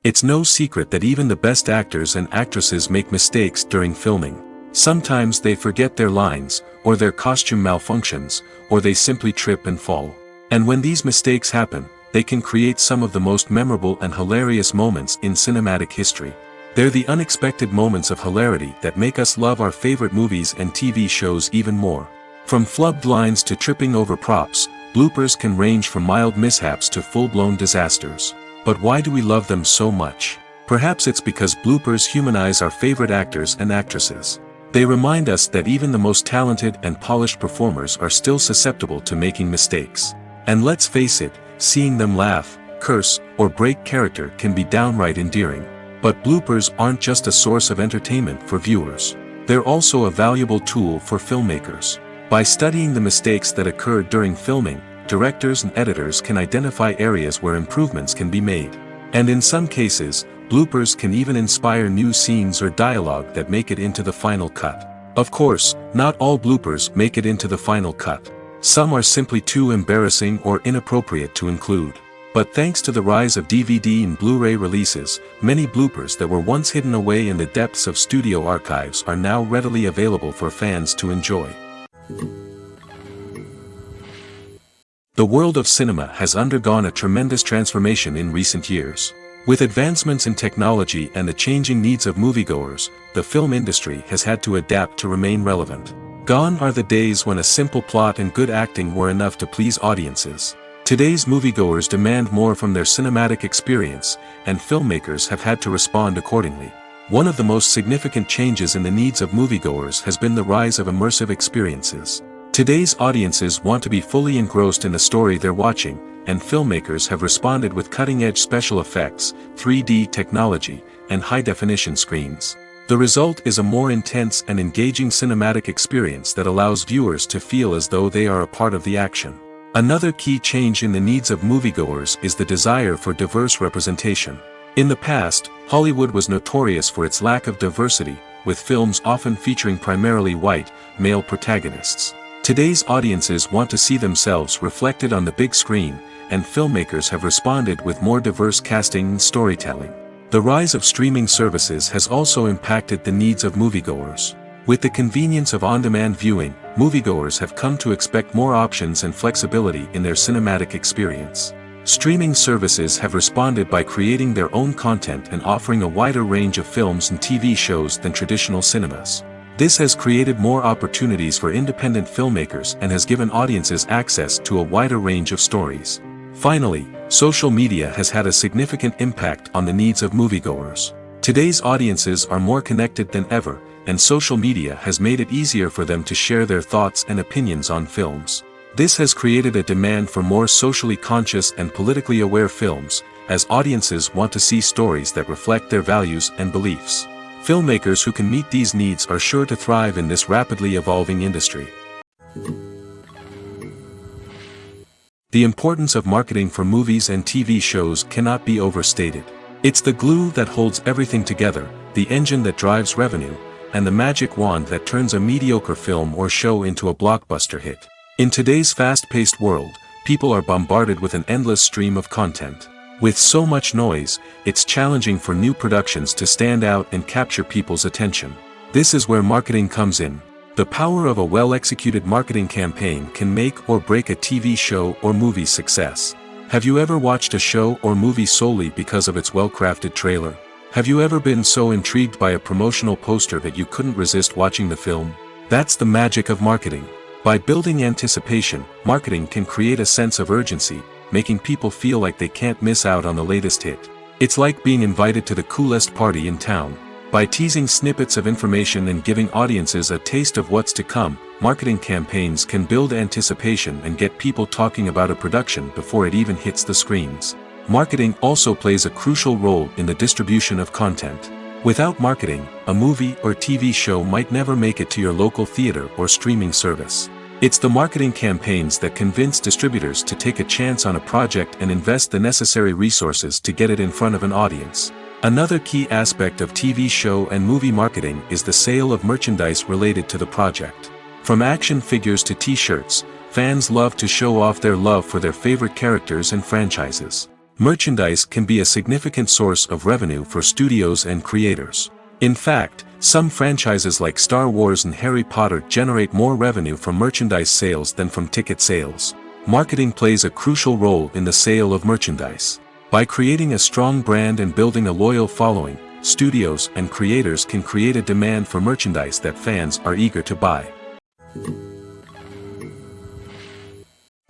It's no secret that even the best actors and actresses make mistakes during filming. Sometimes they forget their lines, or their costume malfunctions, or they simply trip and fall. And when these mistakes happen, they can create some of the most memorable and hilarious moments in cinematic history. They're the unexpected moments of hilarity that make us love our favorite movies and TV shows even more. From flubbed lines to tripping over props, bloopers can range from mild mishaps to full-blown disasters. But why do we love them so much? Perhaps it's because bloopers humanize our favorite actors and actresses. They remind us that even the most talented and polished performers are still susceptible to making mistakes. And let's face it, seeing them laugh, curse, or break character can be downright endearing. But bloopers aren't just a source of entertainment for viewers. They're also a valuable tool for filmmakers. By studying the mistakes that occurred during filming, directors and editors can identify areas where improvements can be made. And in some cases, bloopers can even inspire new scenes or dialogue that make it into the final cut. Of course, not all bloopers make it into the final cut. Some are simply too embarrassing or inappropriate to include. But thanks to the rise of DVD and Blu-ray releases, many bloopers that were once hidden away in the depths of studio archives are now readily available for fans to enjoy. The world of cinema has undergone a tremendous transformation in recent years. With advancements in technology and the changing needs of moviegoers, the film industry has had to adapt to remain relevant. Gone are the days when a simple plot and good acting were enough to please audiences. Today's moviegoers demand more from their cinematic experience, and filmmakers have had to respond accordingly. One of the most significant changes in the needs of moviegoers has been the rise of immersive experiences. Today's audiences want to be fully engrossed in the story they're watching, and filmmakers have responded with cutting-edge special effects, 3D technology, and high-definition screens. The result is a more intense and engaging cinematic experience that allows viewers to feel as though they are a part of the action. Another key change in the needs of moviegoers is the desire for diverse representation. In the past, Hollywood was notorious for its lack of diversity, with films often featuring primarily white, male protagonists. Today's audiences want to see themselves reflected on the big screen, and filmmakers have responded with more diverse casting and storytelling. The rise of streaming services has also impacted the needs of moviegoers. With the convenience of on-demand viewing, moviegoers have come to expect more options and flexibility in their cinematic experience. Streaming services have responded by creating their own content and offering a wider range of films and TV shows than traditional cinemas. This has created more opportunities for independent filmmakers and has given audiences access to a wider range of stories. Finally, social media has had a significant impact on the needs of moviegoers. Today's audiences are more connected than ever, and social media has made it easier for them to share their thoughts and opinions on films. This has created a demand for more socially conscious and politically aware films, as audiences want to see stories that reflect their values and beliefs. Filmmakers who can meet these needs are sure to thrive in this rapidly evolving industry. The importance of marketing for movies and TV shows cannot be overstated. It's the glue that holds everything together, the engine that drives revenue, and the magic wand that turns a mediocre film or show into a blockbuster hit. In today's fast-paced world, people are bombarded with an endless stream of content. With so much noise, it's challenging for new productions to stand out and capture people's attention. This is where marketing comes in. The power of a well-executed marketing campaign can make or break a TV show or movie's success. Have you ever watched a show or movie solely because of its well-crafted trailer? Have you ever been so intrigued by a promotional poster that you couldn't resist watching the film? That's the magic of marketing. By building anticipation, marketing can create a sense of urgency, making people feel like they can't miss out on the latest hit. It's like being invited to the coolest party in town. By teasing snippets of information and giving audiences a taste of what's to come, marketing campaigns can build anticipation and get people talking about a production before it even hits the screens. Marketing also plays a crucial role in the distribution of content. Without marketing, a movie or TV show might never make it to your local theater or streaming service. It's the marketing campaigns that convince distributors to take a chance on a project and invest the necessary resources to get it in front of an audience. Another key aspect of TV show and movie marketing is the sale of merchandise related to the project. From action figures to t-shirts, fans love to show off their love for their favorite characters and franchises. Merchandise can be a significant source of revenue for studios and creators. In fact, some franchises like Star Wars and Harry Potter generate more revenue from merchandise sales than from ticket sales. Marketing plays a crucial role in the sale of merchandise. By creating a strong brand and building a loyal following, studios and creators can create a demand for merchandise that fans are eager to buy.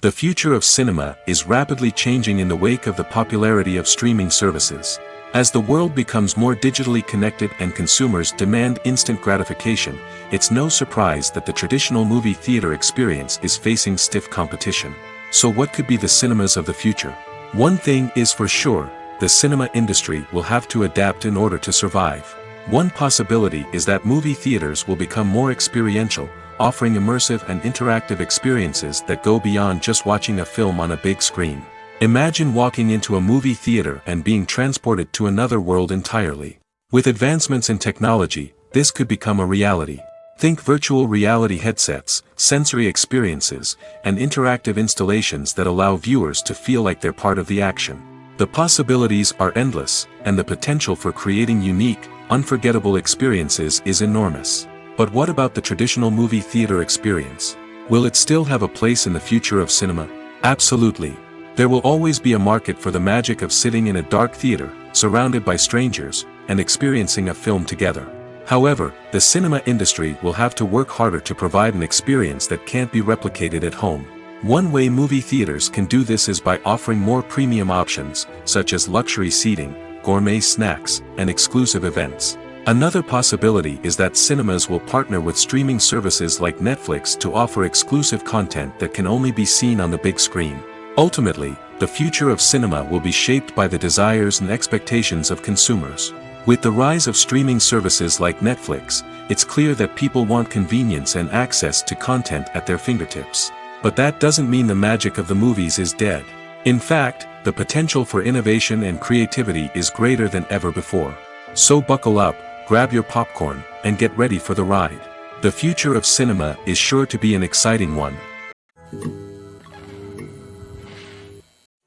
The future of cinema is rapidly changing in the wake of the popularity of streaming services. As the world becomes more digitally connected and consumers demand instant gratification, it's no surprise that the traditional movie theater experience is facing stiff competition. So what could be the cinemas of the future? One thing is for sure, the cinema industry will have to adapt in order to survive. One possibility is that movie theaters will become more experiential, offering immersive and interactive experiences that go beyond just watching a film on a big screen. Imagine walking into a movie theater and being transported to another world entirely. With advancements in technology, this could become a reality. Think virtual reality headsets, sensory experiences, and interactive installations that allow viewers to feel like they're part of the action. The possibilities are endless, and the potential for creating unique, unforgettable experiences is enormous. But what about the traditional movie theater experience? Will it still have a place in the future of cinema? Absolutely. There will always be a market for the magic of sitting in a dark theater, surrounded by strangers, and experiencing a film together. However, the cinema industry will have to work harder to provide an experience that can't be replicated at home. One way movie theaters can do this is by offering more premium options, such as luxury seating, gourmet snacks, and exclusive events. Another possibility is that cinemas will partner with streaming services like Netflix to offer exclusive content that can only be seen on the big screen. Ultimately, the future of cinema will be shaped by the desires and expectations of consumers. With the rise of streaming services like Netflix, it's clear that people want convenience and access to content at their fingertips. But that doesn't mean the magic of the movies is dead. In fact, the potential for innovation and creativity is greater than ever before. So buckle up, grab your popcorn, and get ready for the ride. The future of cinema is sure to be an exciting one.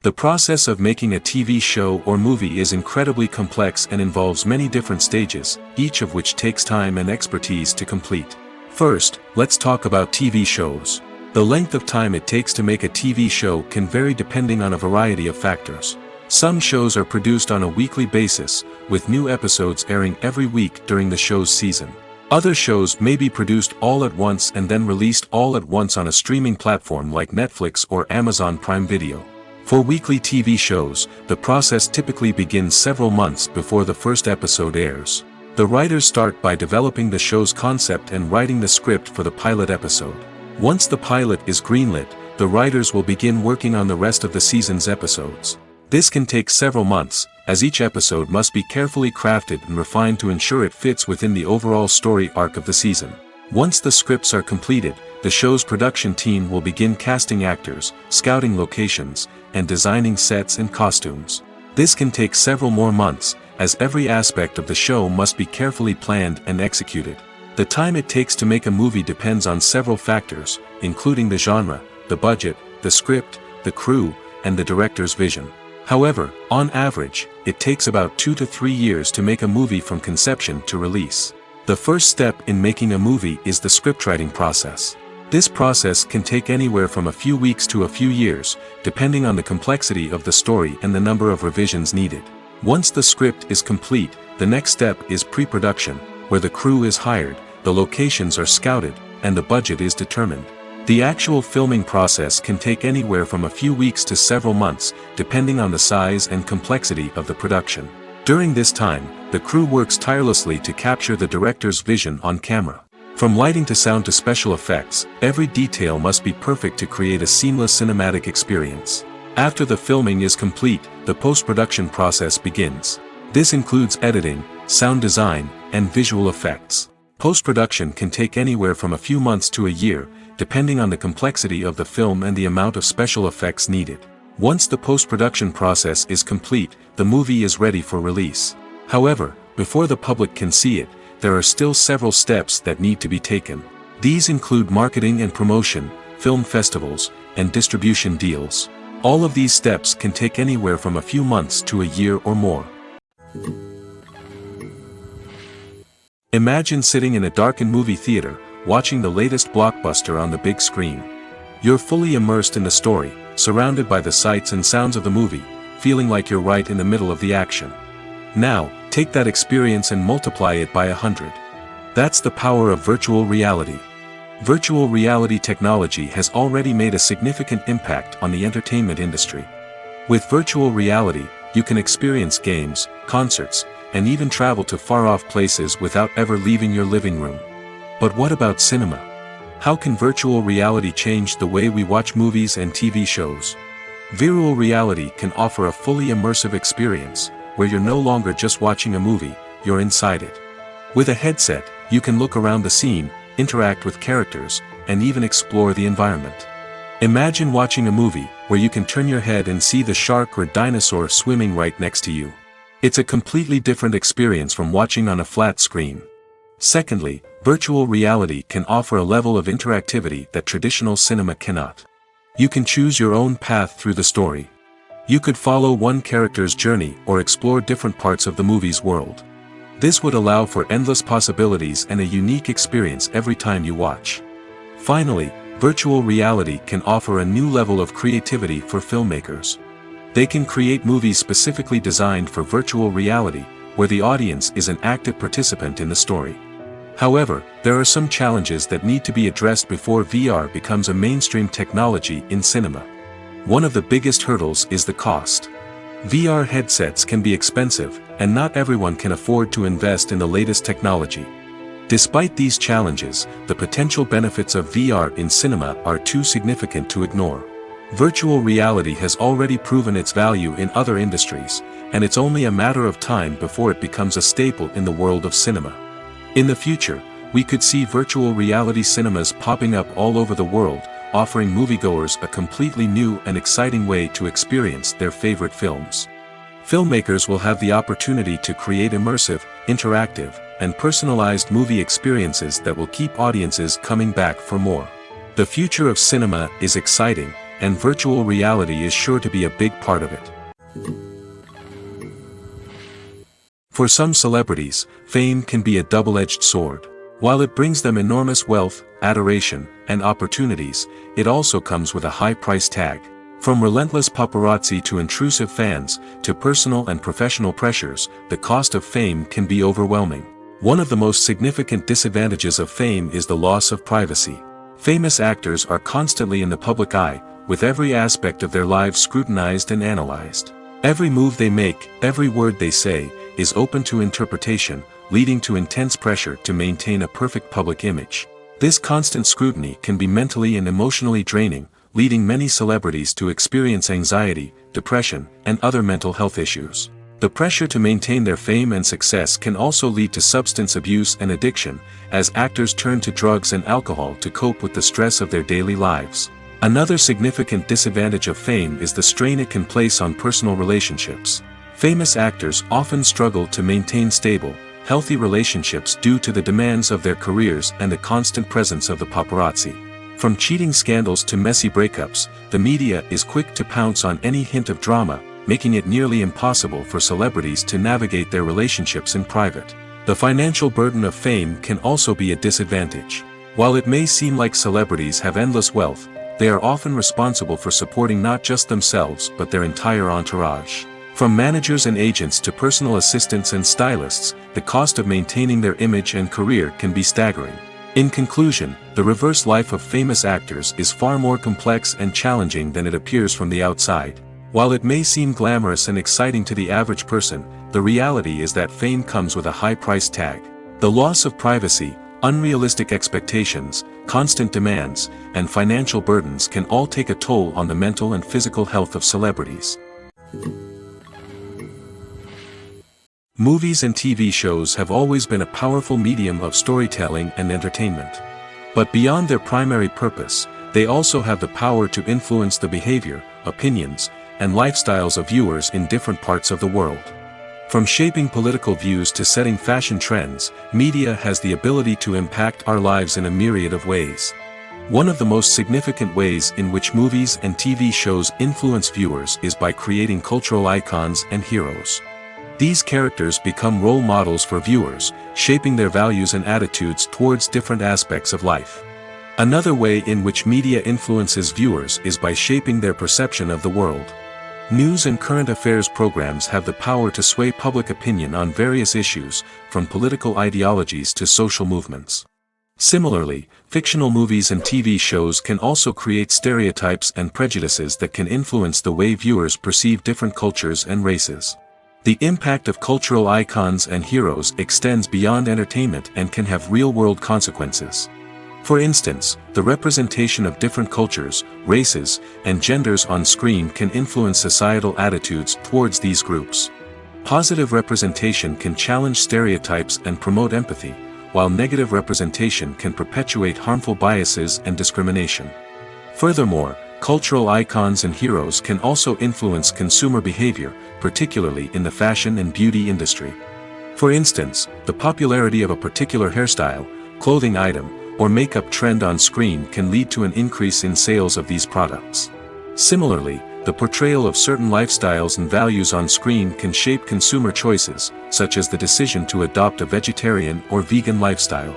The process of making a TV show or movie is incredibly complex and involves many different stages, each of which takes time and expertise to complete. First, let's talk about TV shows. The length of time it takes to make a TV show can vary depending on a variety of factors. Some shows are produced on a weekly basis, with new episodes airing every week during the show's season. Other shows may be produced all at once and then released all at once on a streaming platform like Netflix or Amazon Prime Video. For weekly TV shows, the process typically begins several months before the first episode airs. The writers start by developing the show's concept and writing the script for the pilot episode. Once the pilot is greenlit, the writers will begin working on the rest of the season's episodes. This can take several months, as each episode must be carefully crafted and refined to ensure it fits within the overall story arc of the season. Once the scripts are completed, the show's production team will begin casting actors, scouting locations, and designing sets and costumes. This can take several more months, as every aspect of the show must be carefully planned and executed. The time it takes to make a movie depends on several factors, including the genre, the budget, the script, the crew, and the director's vision. However, on average, it takes about 2 to 3 years to make a movie from conception to release. The first step in making a movie is the scriptwriting process. This process can take anywhere from a few weeks to a few years, depending on the complexity of the story and the number of revisions needed. Once the script is complete, the next step is pre-production, where the crew is hired, the locations are scouted, and the budget is determined. The actual filming process can take anywhere from a few weeks to several months, depending on the size and complexity of the production. During this time, the crew works tirelessly to capture the director's vision on camera. From lighting to sound to special effects, every detail must be perfect to create a seamless cinematic experience. After the filming is complete, the post-production process begins. This includes editing, sound design, and visual effects. Post-production can take anywhere from a few months to a year, depending on the complexity of the film and the amount of special effects needed. Once the post-production process is complete, the movie is ready for release. However, before the public can see it, there are still several steps that need to be taken. These include marketing and promotion, film festivals, and distribution deals. All of these steps can take anywhere from a few months to a year or more. Imagine sitting in a darkened movie theater, watching the latest blockbuster on the big screen. You're fully immersed in the story, surrounded by the sights and sounds of the movie, feeling like you're right in the middle of the action. Now, take that experience and multiply it by 100. That's the power of virtual reality. Virtual reality technology has already made a significant impact on the entertainment industry. With virtual reality, you can experience games, concerts, and even travel to far-off places without ever leaving your living room. But what about cinema? How can virtual reality change the way we watch movies and TV shows? Virtual reality can offer a fully immersive experience, where you're no longer just watching a movie, you're inside it. With a headset, you can look around the scene, interact with characters, and even explore the environment. Imagine watching a movie, where you can turn your head and see the shark or dinosaur swimming right next to you. It's a completely different experience from watching on a flat screen. Secondly, virtual reality can offer a level of interactivity that traditional cinema cannot. You can choose your own path through the story. You could follow one character's journey or explore different parts of the movie's world. This would allow for endless possibilities and a unique experience every time you watch. Finally, virtual reality can offer a new level of creativity for filmmakers. They can create movies specifically designed for virtual reality, where the audience is an active participant in the story. However, there are some challenges that need to be addressed before VR becomes a mainstream technology in cinema. One of the biggest hurdles is the cost. VR headsets can be expensive, and not everyone can afford to invest in the latest technology. Despite these challenges, the potential benefits of VR in cinema are too significant to ignore. Virtual reality has already proven its value in other industries, and it's only a matter of time before it becomes a staple in the world of cinema. In the future, we could see virtual reality cinemas popping up all over the world, offering moviegoers a completely new and exciting way to experience their favorite films. Filmmakers will have the opportunity to create immersive, interactive, and personalized movie experiences that will keep audiences coming back for more. The future of cinema is exciting, and virtual reality is sure to be a big part of it. For some celebrities, fame can be a double-edged sword. While it brings them enormous wealth, adoration, and opportunities, it also comes with a high price tag. From relentless paparazzi to intrusive fans, to personal and professional pressures, the cost of fame can be overwhelming. One of the most significant disadvantages of fame is the loss of privacy. Famous actors are constantly in the public eye, with every aspect of their lives scrutinized and analyzed. Every move they make, every word they say, is open to interpretation, leading to intense pressure to maintain a perfect public image. This constant scrutiny can be mentally and emotionally draining, leading many celebrities to experience anxiety, depression, and other mental health issues. The pressure to maintain their fame and success can also lead to substance abuse and addiction, as actors turn to drugs and alcohol to cope with the stress of their daily lives. Another significant disadvantage of fame is the strain it can place on personal relationships. Famous actors often struggle to maintain stable, healthy relationships due to the demands of their careers and the constant presence of the paparazzi. From cheating scandals to messy breakups, the media is quick to pounce on any hint of drama, making it nearly impossible for celebrities to navigate their relationships in private. The financial burden of fame can also be a disadvantage. While it may seem like celebrities have endless wealth, they are often responsible for supporting not just themselves but their entire entourage. From managers and agents to personal assistants and stylists, the cost of maintaining their image and career can be staggering. In conclusion, the reverse life of famous actors is far more complex and challenging than it appears from the outside. While it may seem glamorous and exciting to the average person, the reality is that fame comes with a high price tag. The loss of privacy, unrealistic expectations, constant demands, and financial burdens can all take a toll on the mental and physical health of celebrities. Movies and TV shows have always been a powerful medium of storytelling and entertainment. But beyond their primary purpose, they also have the power to influence the behavior, opinions, and lifestyles of viewers in different parts of the world. From shaping political views to setting fashion trends, media has the ability to impact our lives in a myriad of ways. One of the most significant ways in which movies and TV shows influence viewers is by creating cultural icons and heroes. These characters become role models for viewers, shaping their values and attitudes towards different aspects of life. Another way in which media influences viewers is by shaping their perception of the world. News and current affairs programs have the power to sway public opinion on various issues, from political ideologies to social movements. Similarly, fictional movies and TV shows can also create stereotypes and prejudices that can influence the way viewers perceive different cultures and races. The impact of cultural icons and heroes extends beyond entertainment and can have real-world consequences. For instance, the representation of different cultures, races, and genders on screen can influence societal attitudes towards these groups. Positive representation can challenge stereotypes and promote empathy, while negative representation can perpetuate harmful biases and discrimination. Furthermore, cultural icons and heroes can also influence consumer behavior, particularly in the fashion and beauty industry. For instance, the popularity of a particular hairstyle, clothing item, or makeup trend on screen can lead to an increase in sales of these products. Similarly, the portrayal of certain lifestyles and values on screen can shape consumer choices, such as the decision to adopt a vegetarian or vegan lifestyle.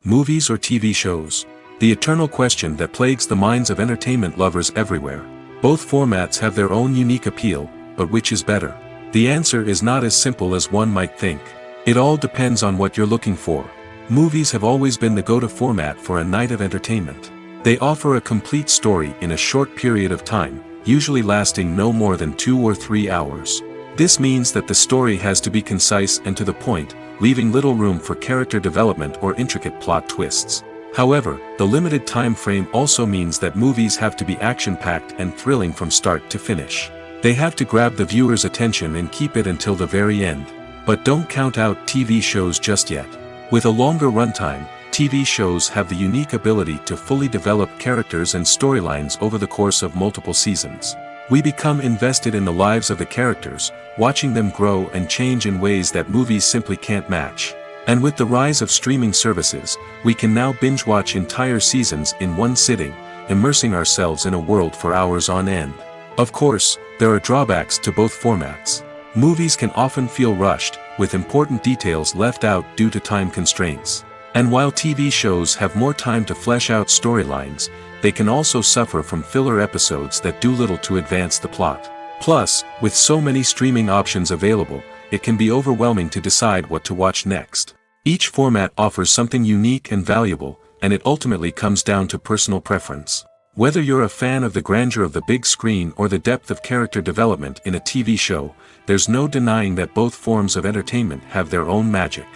Movies or TV shows? The eternal question that plagues the minds of entertainment lovers everywhere. Both formats have their own unique appeal, but which is better? The answer is not as simple as one might think. It all depends on what you're looking for. Movies have always been the go-to format for a night of entertainment. They offer a complete story in a short period of time, usually lasting no more than 2 or 3 hours. This means that the story has to be concise and to the point, leaving little room for character development or intricate plot twists. However, the limited time frame also means that movies have to be action-packed and thrilling from start to finish. They have to grab the viewer's attention and keep it until the very end. But don't count out TV shows just yet. With a longer runtime, TV shows have the unique ability to fully develop characters and storylines over the course of multiple seasons. We become invested in the lives of the characters, watching them grow and change in ways that movies simply can't match. And with the rise of streaming services, we can now binge-watch entire seasons in one sitting, immersing ourselves in a world for hours on end. Of course, there are drawbacks to both formats. Movies can often feel rushed, with important details left out due to time constraints. And while TV shows have more time to flesh out storylines, they can also suffer from filler episodes that do little to advance the plot. Plus, with so many streaming options available, it can be overwhelming to decide what to watch next. Each format offers something unique and valuable, and it ultimately comes down to personal preference. Whether you're a fan of the grandeur of the big screen or the depth of character development in a TV show, there's no denying that both forms of entertainment have their own magic.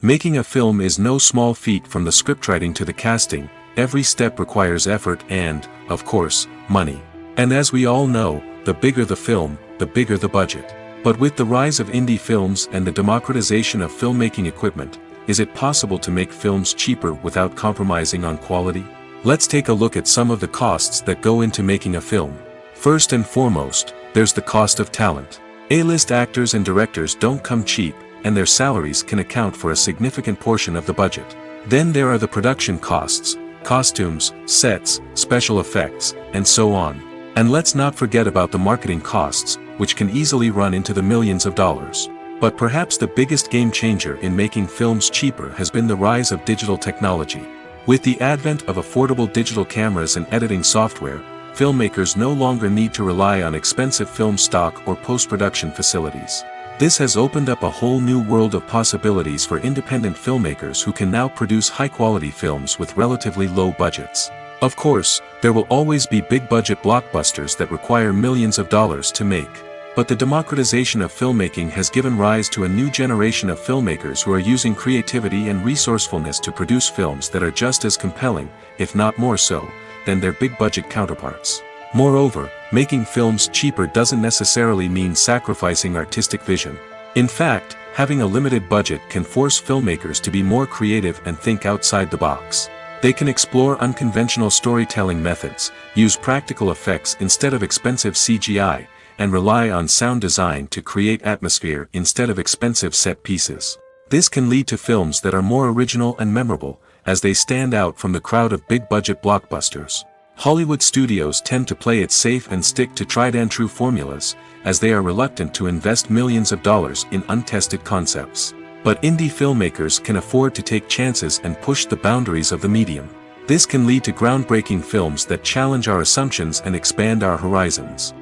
Making a film is no small feat. From the scriptwriting to the casting, every step requires effort and, of course, money. And as we all know, the bigger the film, the bigger the budget. But with the rise of indie films and the democratization of filmmaking equipment, is it possible to make films cheaper without compromising on quality? Let's take a look at some of the costs that go into making a film. First and foremost, there's the cost of talent. A-list actors and directors don't come cheap, and their salaries can account for a significant portion of the budget. Then there are the production costs, costumes, sets, special effects, and so on. And let's not forget about the marketing costs, which can easily run into the millions of dollars. But perhaps the biggest game changer in making films cheaper has been the rise of digital technology. With the advent of affordable digital cameras and editing software, filmmakers no longer need to rely on expensive film stock or post-production facilities. This has opened up a whole new world of possibilities for independent filmmakers who can now produce high-quality films with relatively low budgets. Of course, there will always be big-budget blockbusters that require millions of dollars to make. But the democratization of filmmaking has given rise to a new generation of filmmakers who are using creativity and resourcefulness to produce films that are just as compelling, if not more so, than their big-budget counterparts. Moreover, making films cheaper doesn't necessarily mean sacrificing artistic vision. In fact, having a limited budget can force filmmakers to be more creative and think outside the box. They can explore unconventional storytelling methods, use practical effects instead of expensive CGI, and rely on sound design to create atmosphere instead of expensive set pieces. This can lead to films that are more original and memorable, as they stand out from the crowd of big-budget blockbusters. Hollywood studios tend to play it safe and stick to tried-and-true formulas, as they are reluctant to invest millions of dollars in untested concepts. But indie filmmakers can afford to take chances and push the boundaries of the medium. This can lead to groundbreaking films that challenge our assumptions and expand our horizons.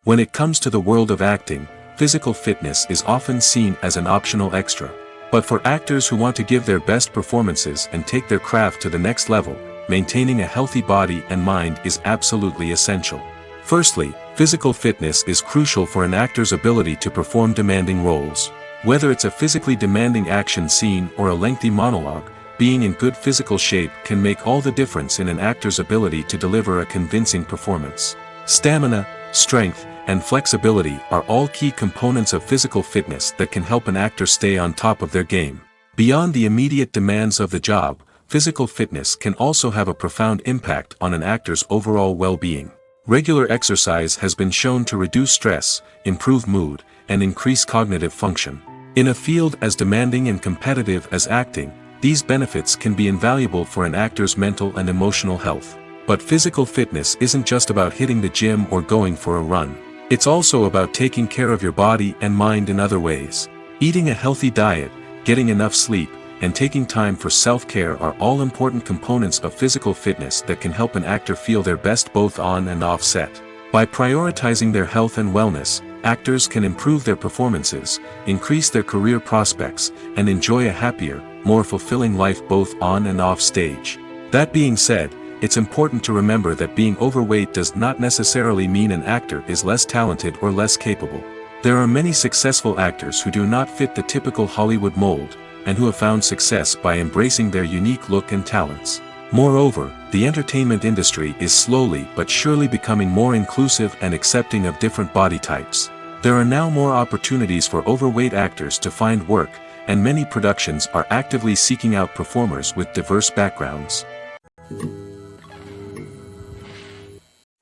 When it comes to the world of acting, physical fitness is often seen as an optional extra. But for actors who want to give their best performances and take their craft to the next level, maintaining a healthy body and mind is absolutely essential. Firstly, physical fitness is crucial for an actor's ability to perform demanding roles. Whether it's a physically demanding action scene or a lengthy monologue, being in good physical shape can make all the difference in an actor's ability to deliver a convincing performance. Stamina, strength, and flexibility are all key components of physical fitness that can help an actor stay on top of their game. Beyond the immediate demands of the job, physical fitness can also have a profound impact on an actor's overall well-being. Regular exercise has been shown to reduce stress, improve mood, and increase cognitive function. In a field as demanding and competitive as acting, these benefits can be invaluable for an actor's mental and emotional health. But physical fitness isn't just about hitting the gym or going for a run. It's also about taking care of your body and mind in other ways. Eating a healthy diet, getting enough sleep, and taking time for self-care are all important components of physical fitness that can help an actor feel their best both on and off set. By prioritizing their health and wellness, actors can improve their performances, increase their career prospects, and enjoy a happier, more fulfilling life both on and off stage. That being said, it's important to remember that being overweight does not necessarily mean an actor is less talented or less capable. There are many successful actors who do not fit the typical Hollywood mold, and who have found success by embracing their unique look and talents. Moreover, the entertainment industry is slowly but surely becoming more inclusive and accepting of different body types. There are now more opportunities for overweight actors to find work, and many productions are actively seeking out performers with diverse backgrounds.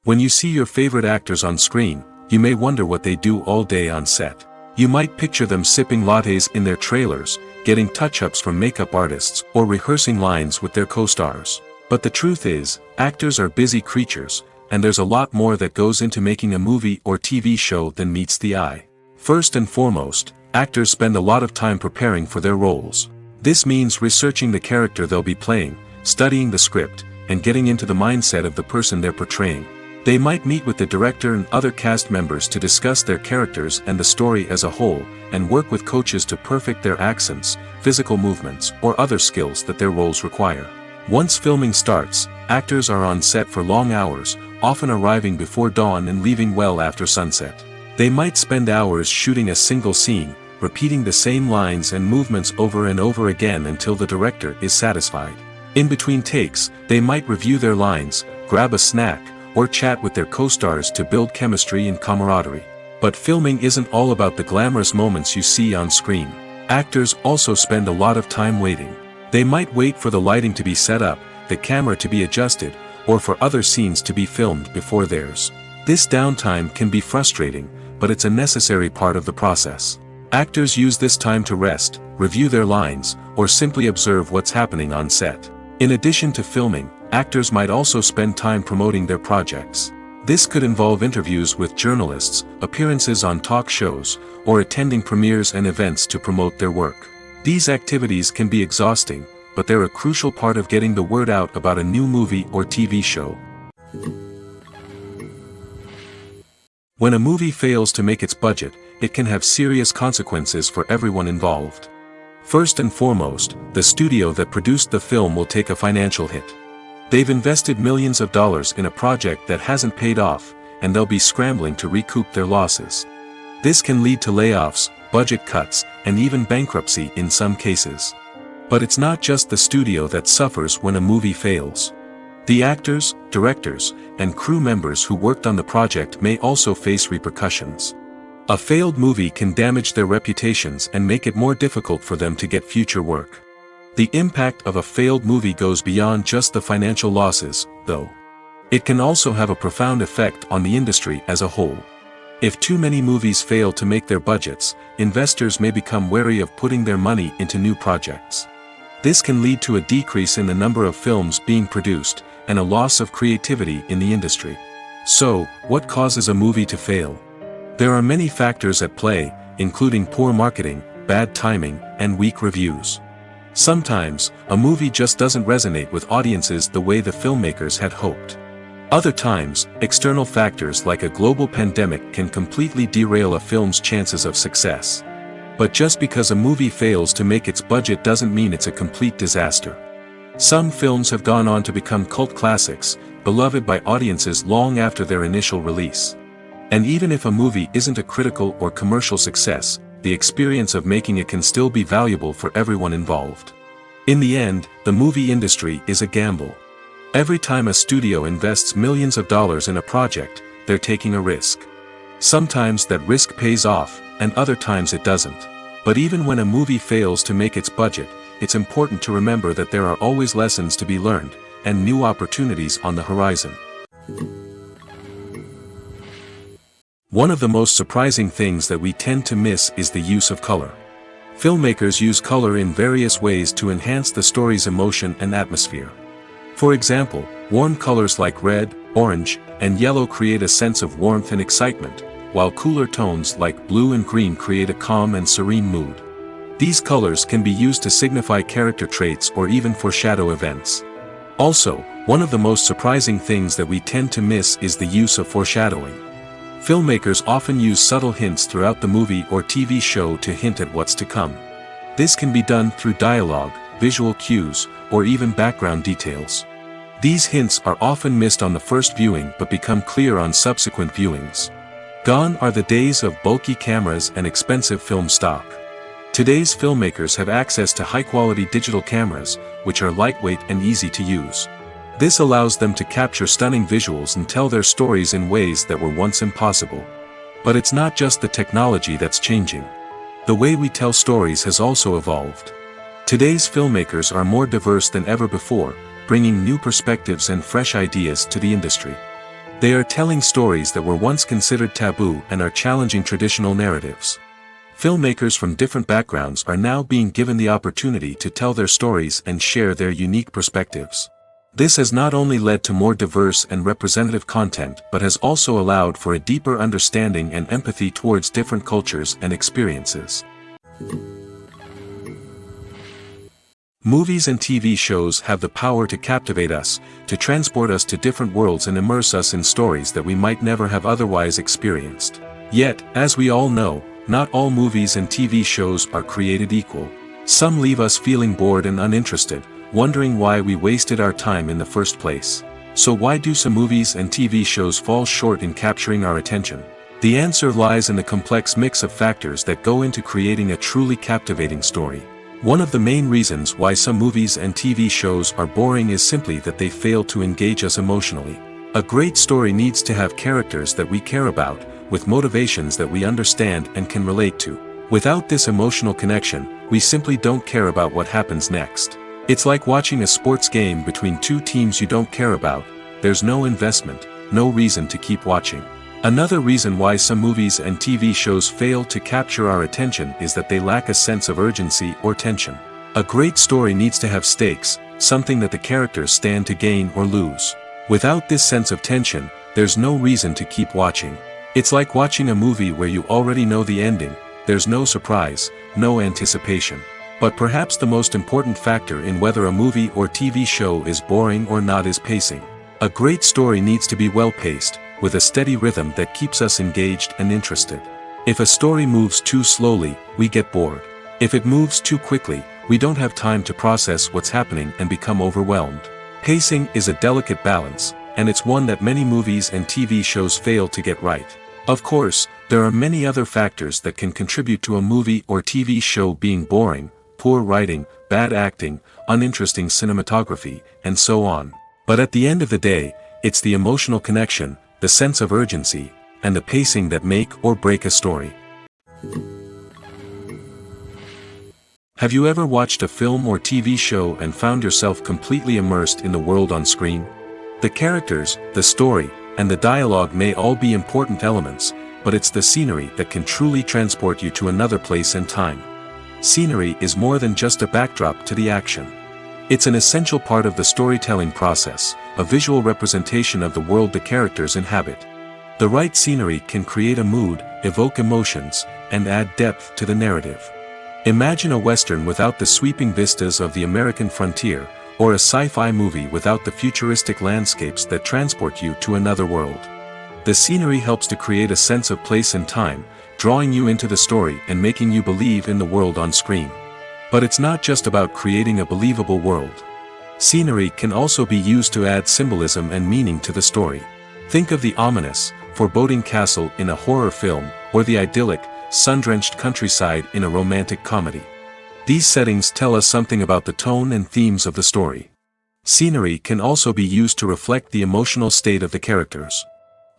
When you see your favorite actors on screen, you may wonder what they do all day on set. You might picture them sipping lattes in their trailers, getting touch-ups from makeup artists, or rehearsing lines with their co-stars. But the truth is, actors are busy creatures, and there's a lot more that goes into making a movie or TV show than meets the eye. First and foremost, actors spend a lot of time preparing for their roles. This means researching the character they'll be playing, studying the script, and getting into the mindset of the person they're portraying. They might meet with the director and other cast members to discuss their characters and the story as a whole, and work with coaches to perfect their accents, physical movements, or other skills that their roles require. Once filming starts, actors are on set for long hours, often arriving before dawn and leaving well after sunset. They might spend hours shooting a single scene, repeating the same lines and movements over and over again until the director is satisfied. In between takes, they might review their lines, grab a snack, or chat with their co-stars to build chemistry and camaraderie. But filming isn't all about the glamorous moments you see on screen. Actors also spend a lot of time waiting. They might wait for the lighting to be set up, the camera to be adjusted, or for other scenes to be filmed before theirs. This downtime can be frustrating, but it's a necessary part of the process. Actors use this time to rest, review their lines, or simply observe what's happening on set. In addition to filming, actors might also spend time promoting their projects. This could involve interviews with journalists, appearances on talk shows, or attending premieres and events to promote their work. These activities can be exhausting, but they're a crucial part of getting the word out about a new movie or TV show. When a movie fails to make its budget, it can have serious consequences for everyone involved. First and foremost, the studio that produced the film will take a financial hit. They've invested millions of dollars in a project that hasn't paid off, and they'll be scrambling to recoup their losses. This can lead to layoffs, budget cuts, and even bankruptcy in some cases. But it's not just the studio that suffers when a movie fails. The actors, directors, and crew members who worked on the project may also face repercussions. A failed movie can damage their reputations and make it more difficult for them to get future work. The impact of a failed movie goes beyond just the financial losses, though. It can also have a profound effect on the industry as a whole. If too many movies fail to make their budgets, investors may become wary of putting their money into new projects. This can lead to a decrease in the number of films being produced, and a loss of creativity in the industry. So, what causes a movie to fail? There are many factors at play, including poor marketing, bad timing, and weak reviews. Sometimes, a movie just doesn't resonate with audiences the way the filmmakers had hoped. Other times, external factors like a global pandemic can completely derail a film's chances of success. But just because a movie fails to make its budget doesn't mean it's a complete disaster. Some films have gone on to become cult classics, beloved by audiences long after their initial release. And even if a movie isn't a critical or commercial success, the experience of making it can still be valuable for everyone involved. In the end, the movie industry is a gamble. Every time a studio invests millions of dollars in a project, they're taking a risk. Sometimes that risk pays off, and other times it doesn't. But even when a movie fails to make its budget, it's important to remember that there are always lessons to be learned, and new opportunities on the horizon. One of the most surprising things that we tend to miss is the use of color. Filmmakers use color in various ways to enhance the story's emotion and atmosphere. For example, warm colors like red, orange, and yellow create a sense of warmth and excitement, while cooler tones like blue and green create a calm and serene mood. These colors can be used to signify character traits or even foreshadow events. Also, one of the most surprising things that we tend to miss is the use of foreshadowing. Filmmakers often use subtle hints throughout the movie or TV show to hint at what's to come. This can be done through dialogue, visual cues, or even background details. These hints are often missed on the first viewing but become clear on subsequent viewings. Gone are the days of bulky cameras and expensive film stock. Today's filmmakers have access to high-quality digital cameras, which are lightweight and easy to use. This allows them to capture stunning visuals and tell their stories in ways that were once impossible. But it's not just the technology that's changing. The way we tell stories has also evolved. Today's filmmakers are more diverse than ever before, bringing new perspectives and fresh ideas to the industry. They are telling stories that were once considered taboo and are challenging traditional narratives. Filmmakers from different backgrounds are now being given the opportunity to tell their stories and share their unique perspectives. This has not only led to more diverse and representative content but has also allowed for a deeper understanding and empathy towards different cultures and experiences. Movies and TV shows have the power to captivate us, to transport us to different worlds and immerse us in stories that we might never have otherwise experienced. Yet, as we all know, not all movies and TV shows are created equal. Some leave us feeling bored and uninterested, wondering why we wasted our time in the first place. So why do some movies and TV shows fall short in capturing our attention? The answer lies in the complex mix of factors that go into creating a truly captivating story. One of the main reasons why some movies and TV shows are boring is simply that they fail to engage us emotionally. A great story needs to have characters that we care about, with motivations that we understand and can relate to. Without this emotional connection, we simply don't care about what happens next. It's like watching a sports game between two teams you don't care about. There's no investment, no reason to keep watching. Another reason why some movies and TV shows fail to capture our attention is that they lack a sense of urgency or tension. A great story needs to have stakes, something that the characters stand to gain or lose. Without this sense of tension, there's no reason to keep watching. It's like watching a movie where you already know the ending. There's no surprise, no anticipation. But perhaps the most important factor in whether a movie or TV show is boring or not is pacing. A great story needs to be well-paced, with a steady rhythm that keeps us engaged and interested. If a story moves too slowly, we get bored. If it moves too quickly, we don't have time to process what's happening and become overwhelmed. Pacing is a delicate balance, and it's one that many movies and TV shows fail to get right. Of course, there are many other factors that can contribute to a movie or TV show being boring: poor writing, bad acting, uninteresting cinematography, and so on. But at the end of the day, it's the emotional connection, the sense of urgency, and the pacing that make or break a story. Have you ever watched a film or TV show and found yourself completely immersed in the world on screen? The characters, the story, and the dialogue may all be important elements, but it's the scenery that can truly transport you to another place and time. Scenery is more than just a backdrop to the action. It's an essential part of the storytelling process, a visual representation of the world the characters inhabit. The right scenery can create a mood, evoke emotions, and add depth to the narrative. Imagine a Western without the sweeping vistas of the American frontier, or a sci-fi movie without the futuristic landscapes that transport you to another world. The scenery helps to create a sense of place and time, drawing you into the story and making you believe in the world on screen. But it's not just about creating a believable world. Scenery can also be used to add symbolism and meaning to the story. Think of the ominous, foreboding castle in a horror film, or the idyllic, sun-drenched countryside in a romantic comedy. These settings tell us something about the tone and themes of the story. Scenery can also be used to reflect the emotional state of the characters.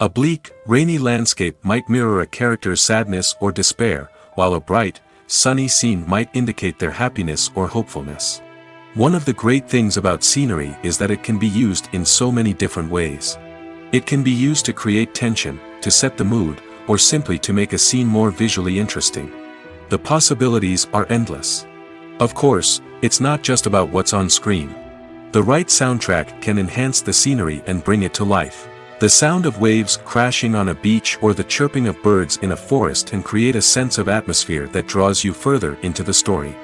A bleak, rainy landscape might mirror a character's sadness or despair, while a bright, sunny scene might indicate their happiness or hopefulness. One of the great things about scenery is that it can be used in so many different ways. It can be used to create tension, to set the mood, or simply to make a scene more visually interesting. The possibilities are endless. Of course, it's not just about what's on screen. The right soundtrack can enhance the scenery and bring it to life. The sound of waves crashing on a beach or the chirping of birds in a forest can create a sense of atmosphere that draws you further into the story.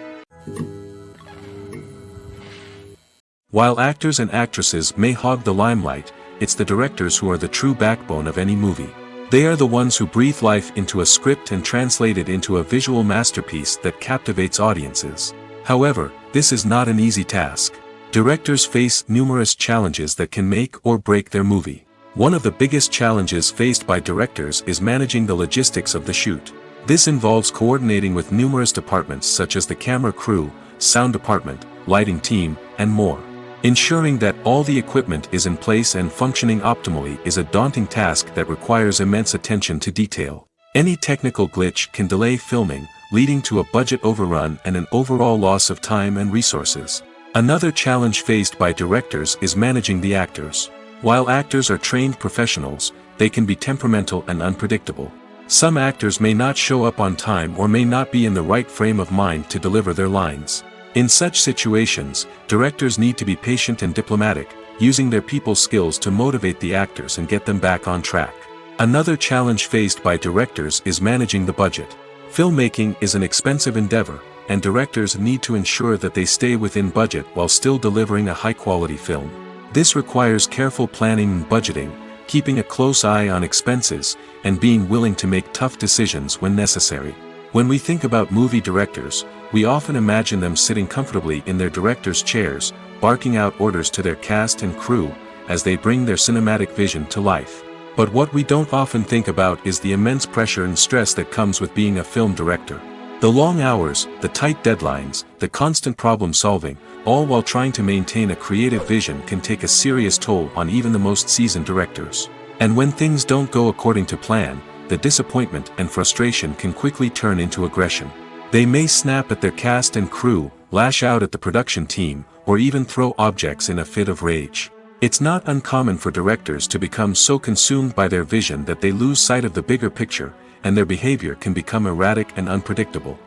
While actors and actresses may hog the limelight, it's the directors who are the true backbone of any movie. They are the ones who breathe life into a script and translate it into a visual masterpiece that captivates audiences. However, this is not an easy task. Directors face numerous challenges that can make or break their movie. One of the biggest challenges faced by directors is managing the logistics of the shoot. This involves coordinating with numerous departments such as the camera crew, sound department, lighting team, and more. Ensuring that all the equipment is in place and functioning optimally is a daunting task that requires immense attention to detail. Any technical glitch can delay filming, leading to a budget overrun and an overall loss of time and resources. Another challenge faced by directors is managing the actors. While actors are trained professionals, they can be temperamental and unpredictable. Some actors may not show up on time or may not be in the right frame of mind to deliver their lines. In such situations, directors need to be patient and diplomatic, using their people skills to motivate the actors and get them back on track. Another challenge faced by directors is managing the budget. Filmmaking is an expensive endeavor, and directors need to ensure that they stay within budget while still delivering a high-quality film. This requires careful planning and budgeting, keeping a close eye on expenses, and being willing to make tough decisions when necessary. When we think about movie directors, we often imagine them sitting comfortably in their director's chairs, barking out orders to their cast and crew, as they bring their cinematic vision to life. But what we don't often think about is the immense pressure and stress that comes with being a film director. The long hours, the tight deadlines, the constant problem solving, all while trying to maintain a creative vision can take a serious toll on even the most seasoned directors. And when things don't go according to plan, the disappointment and frustration can quickly turn into aggression. They may snap at their cast and crew, lash out at the production team, or even throw objects in a fit of rage. It's not uncommon for directors to become so consumed by their vision that they lose sight of the bigger picture, and their behavior can become erratic and unpredictable.